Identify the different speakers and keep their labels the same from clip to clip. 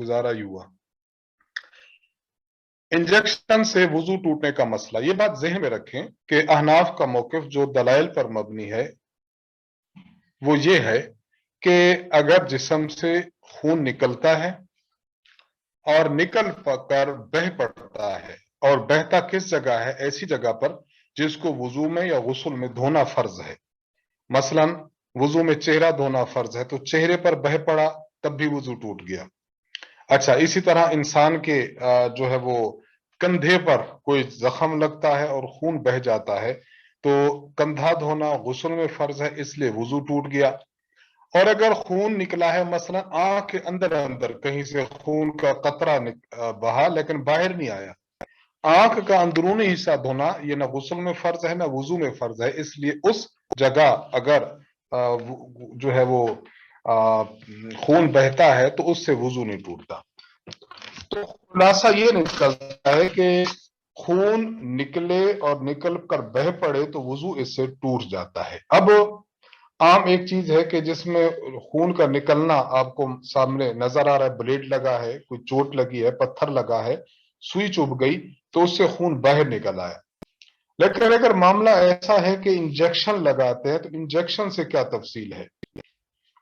Speaker 1: गुजारा ही हुआ। इंजेक्शन से वुजू टूटने का मसला, ये बात ज़हन में रखें कि अहनाफ का मौक़िफ़ जो दलाइल पर मबनी है वो ये है कि अगर जिस्म से खून निकलता है और निकल कर बह पड़ता है, और बहता किस जगह है, ऐसी जगह पर जिसको वुजू में या गुस्ल में धोना फर्ज है। मसलन वुजू में चेहरा धोना फर्ज है, तो चेहरे पर बह पड़ा तब भी वुजू टूट गया। अच्छा, इसी तरह इंसान के जो है वो कंधे पर कोई जख्म लगता है और खून बह जाता है, तो कंधा धोना गुस्ल में फर्ज है, इसलिए वुजू टूट गया। और अगर खून निकला है, मसलन आंख के अंदर अंदर कहीं से खून का कतरा बहा लेकिन बाहर नहीं आया, आंख का अंदरूनी हिस्सा धोना ये ना गुस्ल में फर्ज है ना वुजू में फर्ज है, इसलिए उस जगह अगर जो है वो खून बहता है तो उससे वुजू नहीं टूटता। तो खुलासा ये निकलता है कि खून निकले और निकल कर बह पड़े तो वुजू इससे टूट जाता है। अब आम एक चीज है कि जिसमें खून का निकलना आपको सामने नजर आ रहा है, ब्लेड लगा है, कोई चोट लगी है, पत्थर लगा है, सुई चुभ गई तो उससे खून बाहर निकल आया। लेकिन अगर मामला ऐसा है कि इंजेक्शन लगाते हैं, तो इंजेक्शन से क्या तफसील है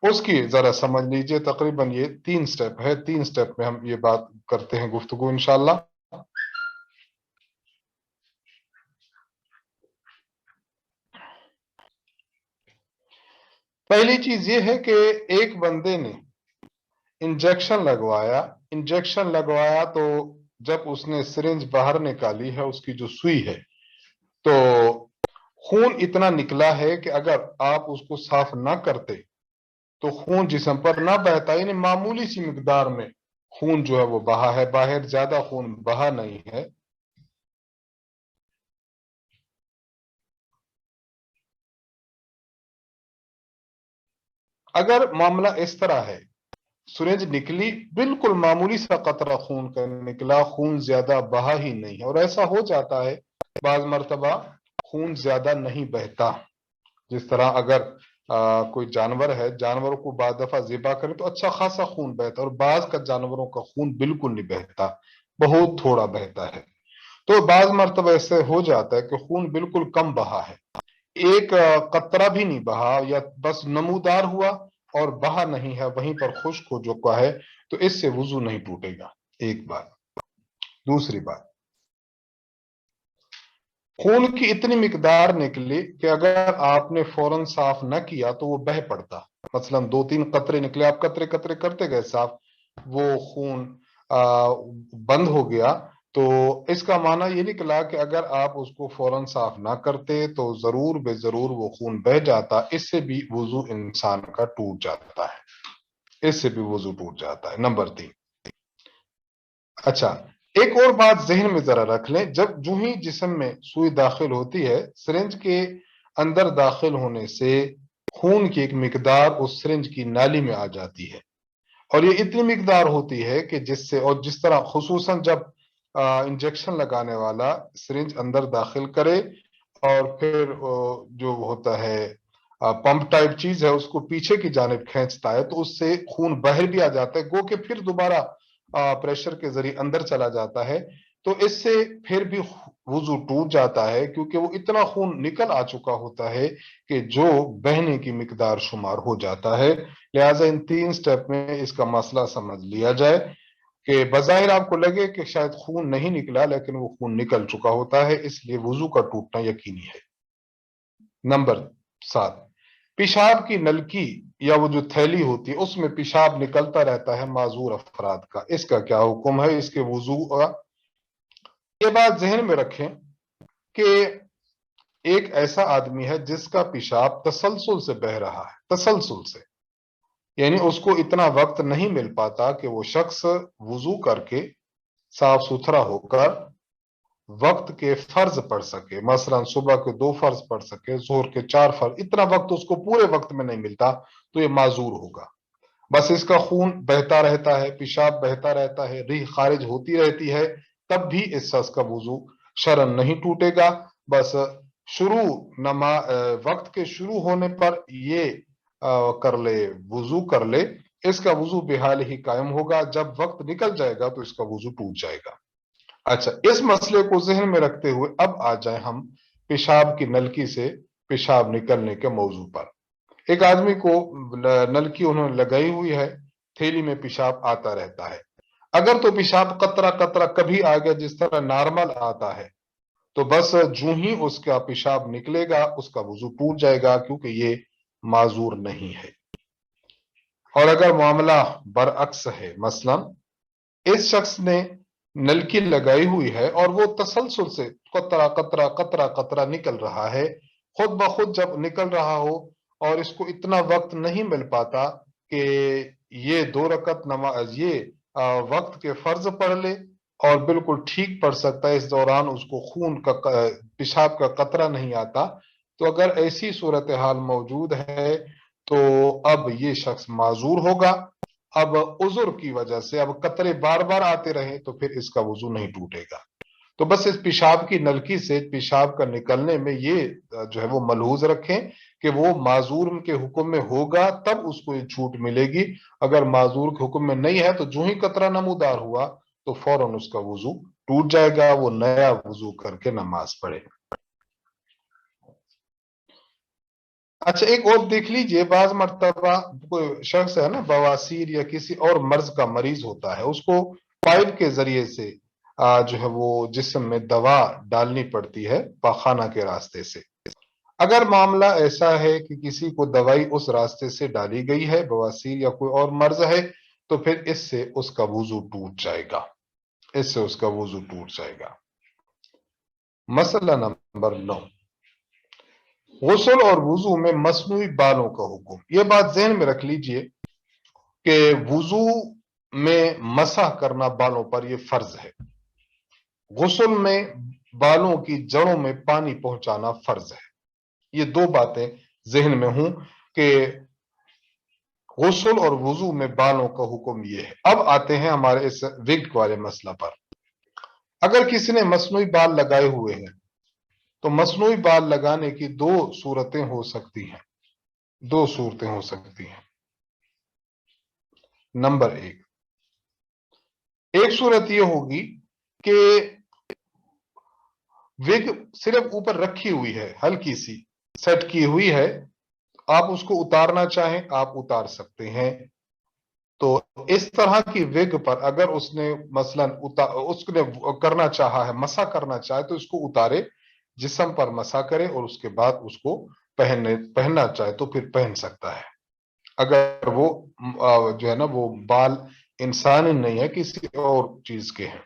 Speaker 1: उसकी जरा समझ लीजिए। तकरीबन ये 3 स्टेप है, 3 स्टेप में हम ये बात करते हैं गुफ्तगू इंशाल्लाह। पहली चीज ये है कि एक बंदे ने इंजेक्शन लगवाया, इंजेक्शन लगवाया तो जब उसने सिरिंज बाहर निकाली है, उसकी जो सुई है, तो खून इतना निकला है कि अगर आप उसको साफ ना करते तो खून जिस्म पर ना बहता, यानी मामूली सी मिकदार में खून जो है वो बहा है, बाहर ज्यादा खून बहा नहीं है। अगर मामला इस तरह है, सिरिंज निकली, बिल्कुल मामूली सा कतरा खून का निकला, खून ज्यादा बहा ही नहीं है, और ऐसा हो जाता है बाज मर्तबा खून ज्यादा नहीं बहता। जिस तरह अगर कोई जानवर है, जानवरों को बाद दफा ज़िबा करें तो अच्छा खासा खून बहता है, और बाज का जानवरों का खून बिल्कुल नहीं बहता, बहुत थोड़ा बहता है। तो बाज मर्तबा ऐसे हो जाता है कि खून बिल्कुल कम बहा है, एक कतरा भी नहीं बहा, या बस नमूदार हुआ और बहा नहीं है, वहीं पर खुश्क हो चुका है, तो इससे वुजू नहीं टूटेगा। एक बात। दूसरी बात, खून की इतनी मिकदार निकली कि अगर आपने फौरन साफ न किया तो वो बह पड़ता। मसलन 2-3 कतरे निकले, आप कतरे कतरे करते गए साफ, वो खून बंद हो गया, तो इसका माना ये निकला कि अगर आप उसको फौरन साफ ना करते तो जरूर बेजरूर वो खून बह जाता, इससे भी वुजू इंसान का टूट जाता है, इससे भी वुजू टूट जाता है। नंबर 3। अच्छा, एक और बात जहन में जरा रख लें, जब जो ही जिस्म में सुई दाखिल होती है, सिरिंज के अंदर दाखिल होने से खून की एक मिकदार उस सिरिंज की नाली में आ जाती है, और ये इतनी मिकदार होती है कि जिससे, और जिस तरह खुसूसन जब इंजेक्शन लगाने वाला सिरिंज अंदर दाखिल करे और फिर जो होता है पंप टाइप चीज है उसको पीछे की जानिब खींचता है, तो उससे खून बाहर भी आ जाता है, गो के फिर दोबारा प्रेशर के जरिए अंदर चला जाता है, तो इससे फिर भी वुजू टूट जाता है, क्योंकि वो इतना खून निकल आ चुका होता है कि जो बहने की मिकदार शुमार हो जाता है। लिहाजा इन 3 स्टेप में इसका मसला समझ लिया जाए कि बज़ाहिर आपको लगे कि शायद खून नहीं निकला, लेकिन वो खून निकल चुका होता है, इसलिए वुजू का टूटना यकीनी है। नंबर 7, पेशाब की नलकी या वो जो थैली होती है उसमें पेशाब निकलता रहता है माजूर अफराद का, इसका क्या हुक्म है, इसके वुजू का। ये बात जहन में रखें कि एक ऐसा आदमी है जिसका पेशाब तसलसल से बह रहा है, तसलसल से, यानी उसको इतना वक्त नहीं मिल पाता कि वो शख्स वुजू करके साफ सुथरा होकर वक्त के फर्ज पढ़ सके। मसलन सुबह के 2 फर्ज पढ़ सके, जोहर के 4 फर्ज, इतना वक्त उसको पूरे वक्त में नहीं मिलता, तो ये माजूर होगा। बस इसका खून बहता रहता है, पेशाब बहता रहता है, रीह खारिज होती रहती है, तब भी इस शख्स का वुजू शरन नहीं टूटेगा। बस शुरू वक्त के शुरू होने पर ये कर ले, वुजू कर ले, इसका वुजू बेहाल ही कायम होगा, जब वक्त निकल जाएगा तो इसका वुजू टूट जाएगा। अच्छा, इस मसले को जहन में रखते हुए अब आ जाए हम पेशाब की नलकी से पेशाब निकलने के मौजू पर। एक आदमी को नलकी उन्होंने लगाई हुई है, थैली में पेशाब आता रहता है। अगर तो पेशाब कतरा कतरा कभी आ गया जिस तरह नॉर्मल आता है, तो बस जूं ही उसका पेशाब निकलेगा उसका वुजू टूट जाएगा, क्योंकि ये माजूर नहीं है। और अगर मामला बरअक्स है, मसलन इस शख्स ने नलकी लगाई हुई है और वो तसलसल से कतरा कतरा कतरा कतरा निकल रहा है, खुद ब खुद जब निकल रहा हो और इसको इतना वक्त नहीं मिल पाता कि ये 2 रकत नमाज, ये वक्त के फर्ज पढ़ ले और बिल्कुल ठीक पढ़ सकता है, इस दौरान उसको खून का पेशाब का कतरा नहीं आता, तो अगर ऐसी सूरत हाल मौजूद है तो अब ये शख्स माजूर होगा। अब उजुर की वजह से अब कतरे बार बार आते रहे तो फिर इसका वुजू नहीं टूटेगा। तो बस इस पेशाब की नलकी से पेशाब का निकलने में ये जो है वो मलहूज रखें कि वो माजूर के हुक्म में होगा तब उसको ये छूट मिलेगी। अगर माजूर के हुक्म में नहीं है तो जो ही कतरा नमूदार हुआ तो फौरन उसका वुजू टूट जाएगा, वो नया वुजू करके नमाज पढ़े। अच्छा, एक और देख लीजिए, बाज मर्तबा कोई शख्स है ना बवासीर या किसी और मर्ज का मरीज होता है, उसको पाइप के जरिए से जो है वो जिस्म में दवा डालनी पड़ती है पाखाना के रास्ते से। अगर मामला ऐसा है कि किसी को दवाई उस रास्ते से डाली गई है, बवासीर या कोई और मर्ज है, तो फिर इससे उसका वुजू टूट जाएगा, इससे उसका वुजू टूट जाएगा। मसला नंबर 9, गुस्ल और वुजू में मसनूई बालों का हुक्म। यह बात जहन में रख लीजिए कि वुजू में मसह करना बालों पर यह फर्ज है, गुस्ल में बालों की जड़ों में पानी पहुंचाना फर्ज है। ये 2 बातें जहन में हूं कि गुस्ल और वुजू में बालों का हुक्म यह है। अब आते हैं हमारे इस विग वाले मसला पर। अगर किसी ने मसनूई बाल लगाए हुए हैं तो मसनूई बाल लगाने की 2 सूरतें हो सकती हैं, 2 सूरतें हो सकती हैं। नंबर 1, एक सूरत यह होगी कि विग सिर्फ ऊपर रखी हुई है, हल्की सी सेट की हुई है, आप उसको उतारना चाहें आप उतार सकते हैं। तो इस तरह की विग पर अगर उसने मसलन उसने करना चाहा है, मसा करना चाहे, तो इसको उतारे, जिस्म पर मसा करे और उसके बाद उसको पहनना चाहे तो फिर पहन सकता है, अगर वो जो है ना वो बाल इंसानी नहीं है, किसी और चीज के हैं।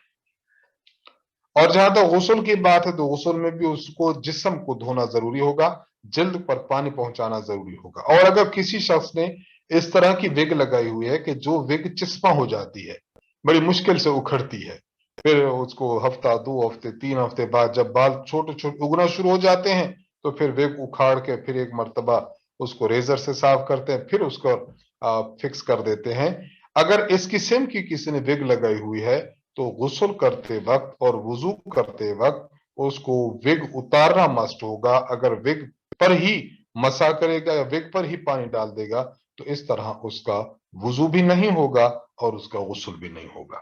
Speaker 1: और जहां तक गुस्ल की बात है तो गुस्ल में भी उसको जिस्म को धोना जरूरी होगा, जल्द पर पानी पहुंचाना जरूरी होगा। और अगर किसी शख्स ने इस तरह की विग लगाई हुई है कि जो विग चिस्पा हो जाती है, बड़ी मुश्किल से उखड़ती है, फिर उसको हफ्ता 2 हफ्ते 3 हफ्ते बाद जब बाल छोटे छोटे उगना शुरू हो जाते हैं तो फिर विग उखाड़ के फिर एक मर्तबा उसको रेजर से साफ करते हैं, फिर उसको फिक्स कर देते हैं। अगर इस किस्म की किसी ने विग लगाई हुई है तो गुस्ल करते वक्त और वुजू करते वक्त उसको विग उतारना मस्ट होगा। अगर विग पर ही मसा करेगा या विग पर ही पानी डाल देगा तो इस तरह उसका वुजू भी नहीं होगा और उसका गुस्ल भी नहीं होगा।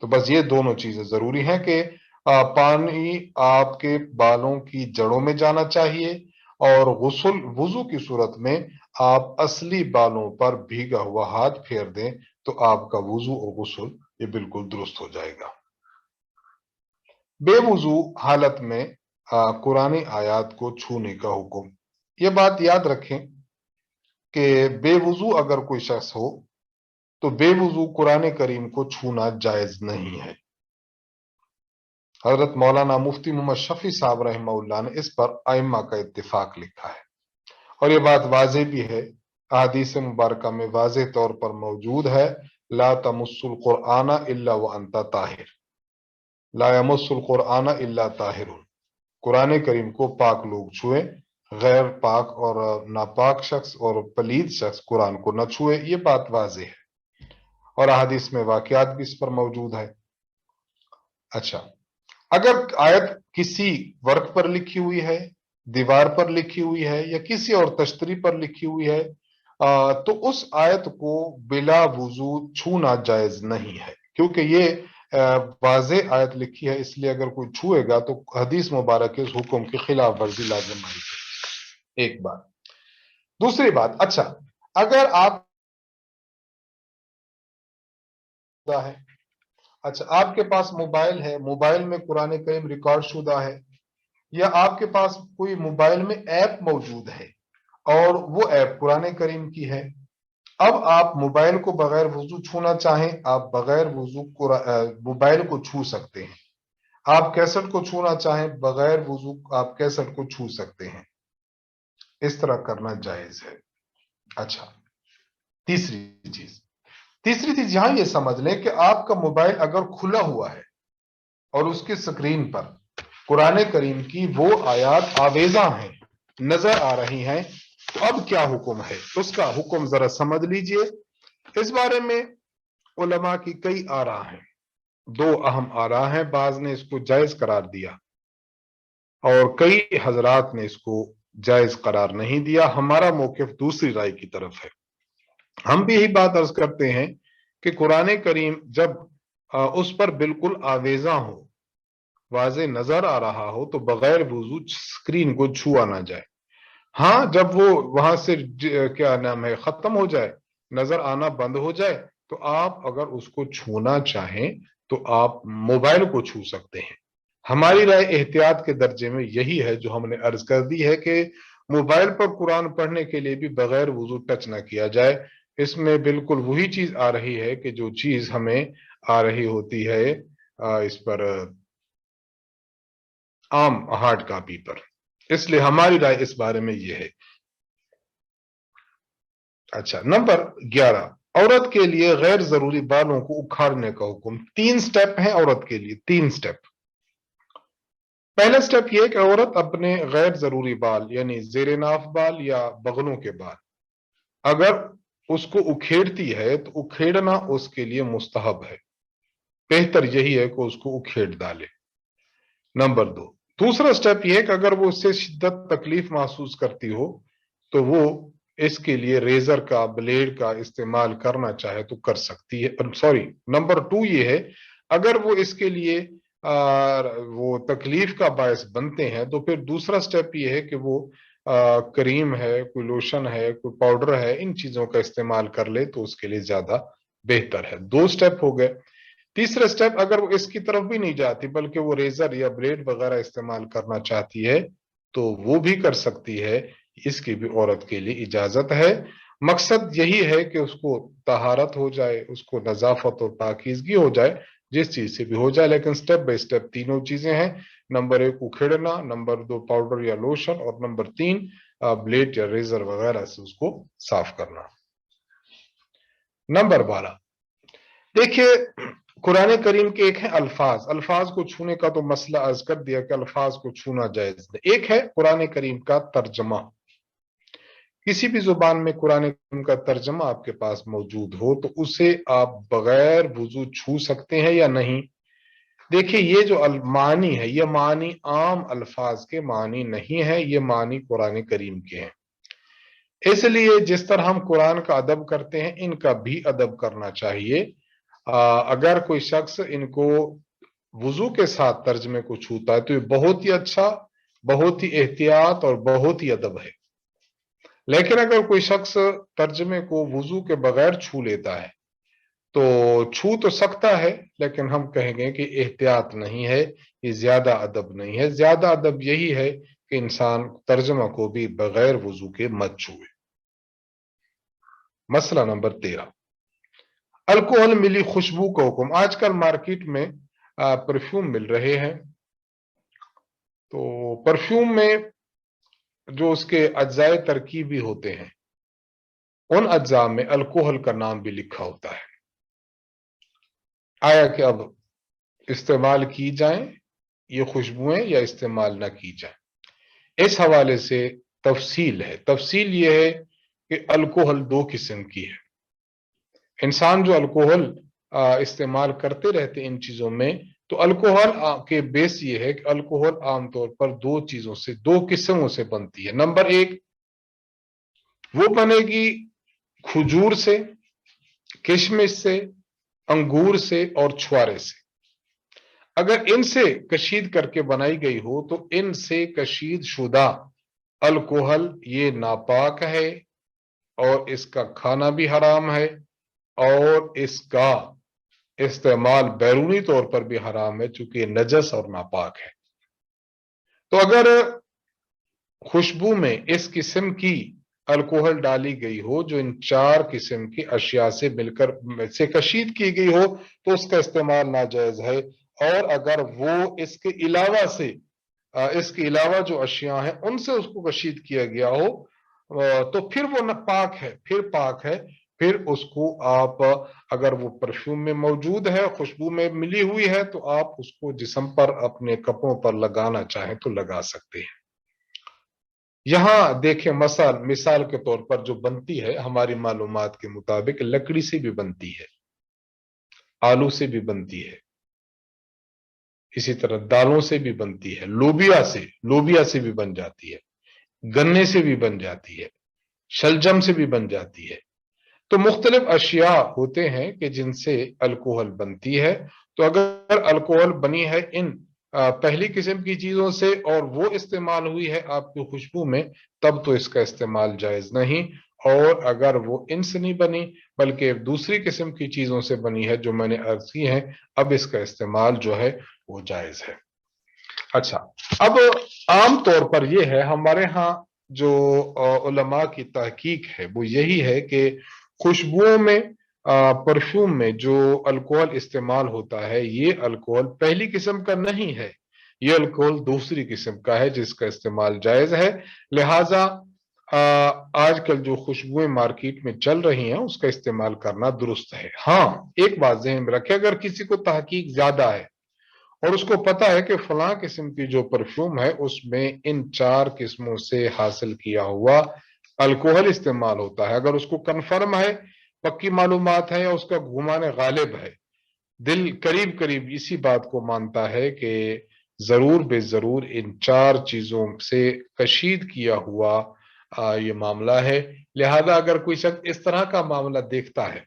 Speaker 1: तो बस ये दोनों चीजें जरूरी हैं कि पानी आपके बालों की जड़ों में जाना चाहिए और गुस्ल वुजू की सूरत में आप असली बालों पर भीगा हुआ हाथ फेर दें तो आपका वुजू और गुस्ल ये बिल्कुल दुरुस्त हो जाएगा। बेवुजू हालत में कुरानी आयात को छूने का हुक्म। यह बात याद रखें कि बेवुजू अगर कोई शख्स हो तो बेवुजू कुरान करीम को छूना जायज नहीं है। हजरत मौलाना मुफ्ती मोहम्मद शफी साहब रहमहुल्लाह ने इस पर आइम्मा का इत्तिफाक लिखा है और यह बात वाज़ेह भी है, अहादीस मुबारका में वाज़ेह तौर पर मौजूद है, ला तमुस्सुल कुरआना इल्ला व अंता ताहिर, ला यमुस्सुल कुरआना इल्ला ताहिरुन। कुरान करीम को पाक लोग छुए, गैर पाक और नापाक शख्स और पलीद शख्स कुरान को न छुए, ये बात वाज़ेह है और अहादीस में वाकयात भी इस पर मौजूद है। अच्छा, अगर आयत किसी वर्क पर लिखी हुई है, दीवार पर लिखी हुई है या किसी और तश्तरी पर लिखी हुई है تو اس آیت کو بلا وضو چھونا جائز نہیں ہے، کیونکہ یہ واضح آیت لکھی ہے، اس لیے اگر کوئی چھوئے گا تو حدیث مبارک اس حکم کی خلاف ورزی لازم آئی ہے۔ ایک بات۔ دوسری بات، اچھا اگر آپ ہے، اچھا آپ کے پاس موبائل ہے، موبائل میں قرآن کریم ریکارڈ شدہ ہے، یا آپ کے پاس کوئی موبائل میں ایپ موجود ہے اور وہ ایپ قرآن کریم کی ہے، اب آپ موبائل کو بغیر وضو چھونا چاہیں، آپ بغیر وضو موبائل کو چھو سکتے ہیں۔ آپ کیسٹ کو چھونا چاہیں، بغیر وضو آپ کیسٹ کو چھو سکتے ہیں، اس طرح کرنا جائز ہے۔ اچھا تیسری چیز یہاں یہ سمجھ لیں کہ آپ کا موبائل اگر کھلا ہوا ہے اور اس کی سکرین پر قرآن کریم کی وہ آیات آویزاں ہیں، نظر آ رہی ہیں، تو اب کیا حکم ہے؟ اس کا حکم ذرا سمجھ لیجئے۔ اس بارے میں علماء کی کئی آراء ہیں، دو اہم آراء ہیں، بعض نے اس کو جائز قرار دیا اور کئی حضرات نے اس کو جائز قرار نہیں دیا۔ ہمارا موقف دوسری رائے کی طرف ہے۔ ہم بھی یہی بات عرض کرتے ہیں کہ قرآن کریم جب اس پر بالکل آویزاں ہو، واضح نظر آ رہا ہو، تو بغیر وضو اسکرین کو چھوا نہ جائے۔ ہاں جب وہ وہاں سے کیا نام ہے ختم ہو جائے، نظر آنا بند ہو جائے، تو آپ اگر اس کو چھونا چاہیں تو آپ موبائل کو چھو سکتے ہیں۔ ہماری رائے احتیاط کے درجے میں یہی ہے جو ہم نے عرض کر دی ہے کہ موبائل پر قرآن پڑھنے کے لیے بھی بغیر وضو ٹچ نہ کیا جائے۔ اس میں بالکل وہی چیز آ رہی ہے کہ جو چیز ہمیں آ رہی ہوتی ہے اس پر عام ہارڈ کاپی پر، اس لیے ہماری رائے اس بارے میں یہ ہے۔ اچھا نمبر 11، عورت کے لیے غیر ضروری بالوں کو اکھاڑنے کا حکم۔ 3 سٹیپ ہیں عورت کے لیے، 3 سٹیپ۔ پہلا سٹیپ یہ کہ عورت اپنے غیر ضروری بال یعنی زیر ناف بال یا بغلوں کے بال اگر اس کو اکھیڑتی ہے تو اکھیڑنا اس کے لیے مستحب ہے، بہتر یہی ہے کہ اس کو اکھیڑ ڈالے۔ نمبر 2، دوسرا سٹیپ یہ ہے کہ اگر وہ اس سے شدت تکلیف محسوس کرتی ہو تو وہ اس کے لیے ریزر کا، بلیڈ کا استعمال کرنا چاہے تو کر سکتی ہے۔ نمبر 2 یہ ہے اگر وہ اس کے لیے وہ تکلیف کا باعث بنتے ہیں تو پھر دوسرا سٹیپ یہ ہے کہ وہ کریم ہے، کوئی لوشن ہے، کوئی پاؤڈر ہے، ان چیزوں کا استعمال کر لے تو اس کے لیے زیادہ بہتر ہے۔ 2 سٹیپ ہو گئے۔ تیسرا سٹیپ اگر وہ اس کی طرف بھی نہیں جاتی بلکہ وہ ریزر یا بلیڈ وغیرہ استعمال کرنا چاہتی ہے تو وہ بھی کر سکتی ہے، اس کی بھی عورت کے لیے اجازت ہے۔ مقصد یہی ہے کہ اس کو طہارت ہو جائے، اس کو نظافت اور پاکیزگی ہو جائے، جس چیز سے بھی ہو جائے، لیکن سٹیپ بائی سٹیپ تینوں چیزیں ہیں۔ نمبر 1 اکھیڑنا، نمبر 2 پاؤڈر یا لوشن، اور نمبر 3 بلیڈ یا ریزر وغیرہ سے اس کو صاف کرنا۔ نمبر 12، دیکھیے قرآن کریم کے ایک ہے الفاظ کو چھونے کا تو مسئلہ عرض کر دیا کہ الفاظ کو چھونا جائز ہے۔ ایک ہے قرآن کریم کا ترجمہ، کسی بھی زبان میں قرآن کریم کا ترجمہ آپ کے پاس موجود ہو تو اسے آپ بغیر وضو چھو سکتے ہیں یا نہیں؟ دیکھیے یہ جو معنی ہے، یہ معنی عام الفاظ کے معنی نہیں ہے، یہ معنی قرآن کریم کے ہیں۔ اس لیے جس طرح ہم قرآن کا ادب کرتے ہیں ان کا بھی ادب کرنا چاہیے۔ اگر کوئی شخص ان کو وضو کے ساتھ ترجمے کو چھوتا ہے تو یہ بہت ہی اچھا، بہت ہی احتیاط اور بہت ہی ادب ہے۔ لیکن اگر کوئی شخص ترجمے کو وضو کے بغیر چھو لیتا ہے تو چھو تو سکتا ہے، لیکن ہم کہیں گے کہ احتیاط نہیں ہے، یہ زیادہ ادب نہیں ہے۔ زیادہ ادب یہی ہے کہ انسان ترجمہ کو بھی بغیر وضو کے مت چھوئے۔ مسئلہ نمبر 13، الکوہل ملی خوشبو کا حکم۔ آج کل مارکیٹ میں پرفیوم مل رہے ہیں، تو پرفیوم میں جو اس کے اجزائے ترکیبی ہوتے ہیں ان اجزاء میں الکوہل کا نام بھی لکھا ہوتا ہے۔ آیا کہ اب استعمال کی جائیں یہ خوشبوئیں یا استعمال نہ کی جائیں؟ اس حوالے سے تفصیل ہے۔ تفصیل یہ ہے کہ الکوہل 2 قسم کی ہے۔ انسان جو الکوہل استعمال کرتے رہتے ان چیزوں میں، تو الکوہل کے بیس یہ ہے کہ الکوہل عام طور پر 2 قسموں سے بنتی ہے۔ نمبر 1 وہ بنے گی खजूर से, किशमिश से, अंगूर से और छुआरे से। अगर इनसे कशीद करके बनाई गई हो तो इनसे कशीद शुदा अल्कोहल ये नापाक है और इसका खाना भी हराम है और इसका इस्तेमाल बैरूनी तौर पर भी हराम है, चूंकि ये नजस और नापाक है। तो अगर खुशबू में इस किस्म की अल्कोहल डाली गई हो जो इन 4 किस्म की अशिया से मिलकर से कशीद की गई हो तो उसका इस्तेमाल नाजायज है। और अगर वो इसके अलावा जो अशिया हैं उनसे उसको कशीद किया गया हो तो फिर वो न पाक है, फिर पाक है। फिर उसको आप, अगर वो परफ्यूम में मौजूद है, खुशबू में मिली हुई है, तो आप उसको जिस्म पर, अपने कपड़ों पर लगाना चाहें तो लगा सकते हैं। यहां देखें, मिसाल के तौर पर जो बनती है हमारी मालूमात के मुताबिक लकड़ी से भी बनती है, आलू से भी बनती है, इसी तरह दालों से भी बनती है, लोबिया से भी बन जाती है, गन्ने से भी बन जाती है, शलजम से भी बन जाती है। तो मुख्तलिफ अशिया होते हैं कि जिनसे अल्कोहल बनती है। तो अगर अल्कोहल बनी है इन पहली किस्म की चीजों से और वो इस्तेमाल हुई है आपकी खुशबू में, तब तो इसका इस्तेमाल जायज नहीं। और अगर वो इनसे नहीं बनी बल्कि दूसरी किस्म की चीजों से बनी है जो मैंने अर्ज की है, अब इसका इस्तेमाल जो है वो जायज है। अच्छा, अब आम तौर पर यह है हमारे यहाँ जो उलमा की तहकीक है वो यही है कि खुशबुओं में, परफ्यूम में जो अल्कोहल इस्तेमाल होता है ये अल्कोहल पहली किस्म का नहीं है, ये अल्कोहल दूसरी किस्म का है जिसका इस्तेमाल जायज है। लिहाजा आजकल जो खुशबुएं मार्केट में चल रही हैं उसका इस्तेमाल करना दुरुस्त है। हाँ, एक बात ज़हन में रखें, अगर किसी को तहकीक ज्यादा है और उसको पता है कि फलां किस्म की जो परफ्यूम है उसमें इन 4 किस्मों से हासिल किया हुआ अल्कोहल इस्तेमाल होता है, अगर उसको कन्फर्म है, पक्की मालूमात है, या उसका गुमान गालिब है, दिल करीब करीब इसी बात को मानता है कि जरूर बेजरूर इन 4 चीजों से कशीद किया हुआ ये मामला है, लिहाजा अगर कोई शख्स इस तरह का मामला देखता है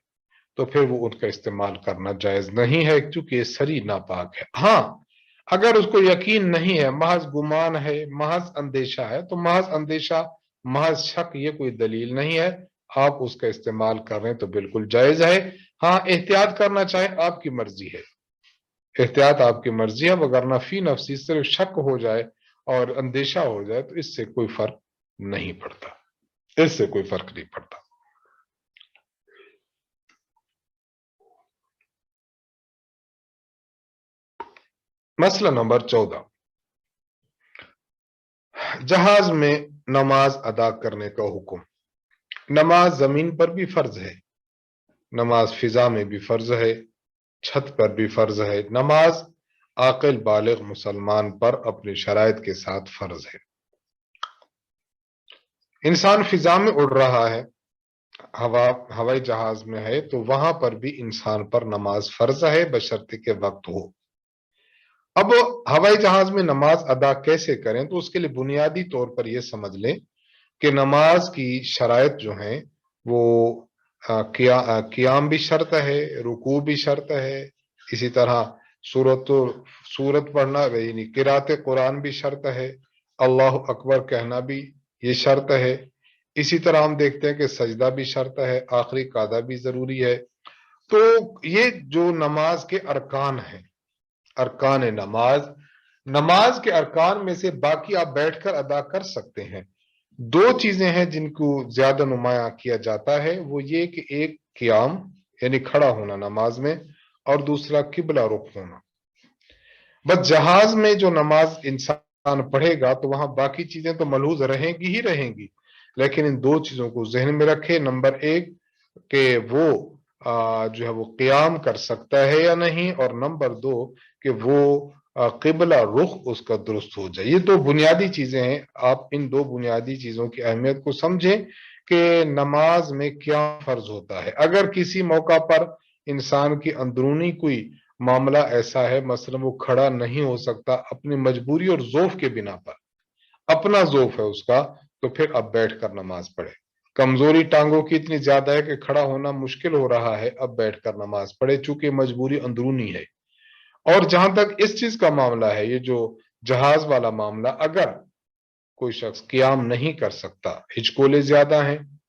Speaker 1: तो फिर वो उनका इस्तेमाल करना जायज नहीं है, क्योंकि सरी नापाक है। हाँ, अगर उसको यकीन नहीं है, महज गुमान है, महज अंदेशा है, तो महज अंदेशा, महज शक, ये कोई दलील नहीं है, आप उसका इस्तेमाल कर रहे हैं तो बिल्कुल जायज है। हाँ, एहतियात करना चाहे आपकी मर्जी है, एहतियात आपकी मर्जी है, वगरना फी नफसी सिर्फ शक हो जाए और अंदेशा हो जाए तो इससे कोई फर्क नहीं पड़ता, इससे कोई फर्क नहीं पड़ता। मसला नंबर 14, जहाज में नमाज अदा करने का हुक्म। नमाज जमीन पर भी फर्ज है, नमाज फिजा में भी फर्ज है, छत पर भी फर्ज है। नमाज आकिल बालिग मुसलमान पर अपनी शराइत के साथ फर्ज है। इंसान फिजा में उड़ रहा है, हवाई जहाज में है, तो वहां पर भी इंसान पर नमाज फर्ज है बशर्ते के वक्त हो। अब हवाई जहाज में नमाज अदा कैसे करें, तो उसके लिए बुनियादी तौर पर यह समझ लें कि नमाज की शराइत जो हैं वो क़ियाम भी शर्त है, रुकू भी शर्त है, इसी तरह सूरत सूरत पढ़ना यानी किरात कुरान भी शर्त है, अल्लाह अकबर कहना भी ये शर्त है। इसी तरह हम देखते हैं कि सजदा भी शर्त है, आखिरी कादा भी जरूरी है। तो ये जो नमाज के अरकान हैं, अरकान नमाज, नमाज के अरकान में से बाकी आप बैठकर अदा कर सकते हैं। 2 चीजें हैं जिनको ज्यादा नुमाया किया जाता है, वो ये कि एक क़ियाम यानी खड़ा होना नमाज में, और दूसरा किबला रुख होना। बस जहाज में जो नमाज इंसान पढ़ेगा तो वहां बाकी चीजें तो मलहूज रहेंगी ही रहेंगी, लेकिन इन 2 चीजों को जहन में रखे। नंबर 1 कि वो जो है वो क़ियाम कर सकता है या नहीं, और नंबर 2 कि वो किबला रुख उसका दुरुस्त हो जाए। ये 2 बुनियादी चीजें हैं, आप इन 2 बुनियादी चीजों की अहमियत को समझें कि नमाज में क्या फर्ज होता है। अगर किसी मौका पर इंसान की अंदरूनी कोई मामला ऐसा है, मसलन वो खड़ा नहीं हो सकता अपनी मजबूरी और ज़ौफ के बिना पर, अपना ज़ौफ है उसका, तो फिर अब बैठ कर नमाज पढ़े। कमजोरी टांगों की इतनी ज्यादा है कि खड़ा होना मुश्किल हो रहा है, अब बैठकर नमाज पढ़े, चूंकि मजबूरी अंदरूनी है। और जहां तक इस चीज का मामला है, ये जो जहाज वाला मामला, अगर कोई शख्स क्याम नहीं कर सकता, हिचकोले ज्यादा हैं,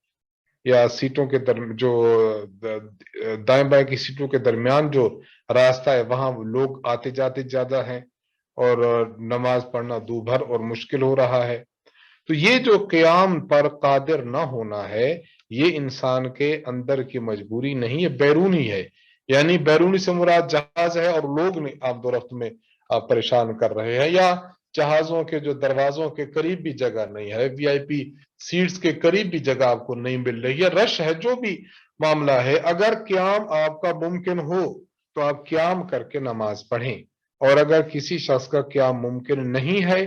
Speaker 1: या सीटों के जो दाएं बाएं की सीटों के दरमियान जो रास्ता है वहां लोग आते जाते ज्यादा हैं, और नमाज पढ़ना दूभर और मुश्किल हो रहा है, तो ये जो क्याम पर कादिर ना होना है, ये इंसान के अंदर की मजबूरी नहीं है, बैरूनी है। यानी बैरूनी से मुराद जहाज है और लोग नहीं आप दो रफ्त में आप परेशान कर रहे हैं, या जहाजों के जो दरवाजों के करीब भी जगह नहीं है, वीआईपी सीट्स के करीब भी जगह आपको नहीं मिल रही है, रश है, जो भी मामला है, अगर क्याम आपका मुमकिन हो तो आप क्याम करके नमाज पढ़ें। और अगर किसी शख्स का क्याम मुमकिन नहीं है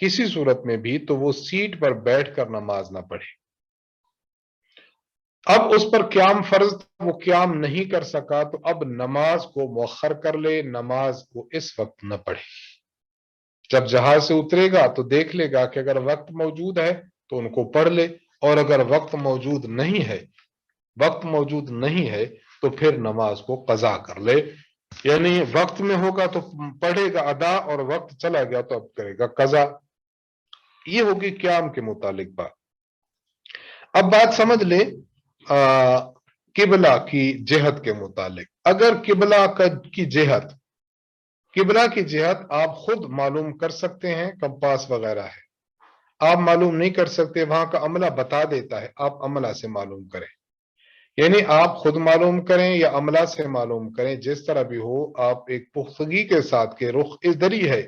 Speaker 1: किसी सूरत में भी, तो वो सीट पर बैठकर नमाज ना पढ़े। अब उस पर क्याम फर्ज था, वो क्याम नहीं कर सका, तो अब नमाज को मौखर कर ले, नमाज को इस वक्त न पढ़े। जब जहाज से उतरेगा तो देख लेगा कि अगर वक्त मौजूद है तो उनको पढ़ ले, और अगर वक्त मौजूद नहीं है, वक्त मौजूद नहीं है, तो फिर नमाज को कजा कर ले। यानी वक्त में होगा तो पढ़ेगा अदा, और वक्त चला गया तो अब करेगा कजा। ये होगी क्याम के मुतालिक बात। अब बात समझ ले किबला की जिहत के मुतालिक। अगर किबला की जिहत आप खुद मालूम कर सकते हैं, कंपास वगैरह है, आप मालूम नहीं कर सकते, वहां का अमला बता देता है, आप अमला से मालूम करें। यानी आप खुद मालूम करें या अमला से मालूम करें, जिस तरह भी हो, आप एक पुख्तगी के साथ के रुख इधर ही है,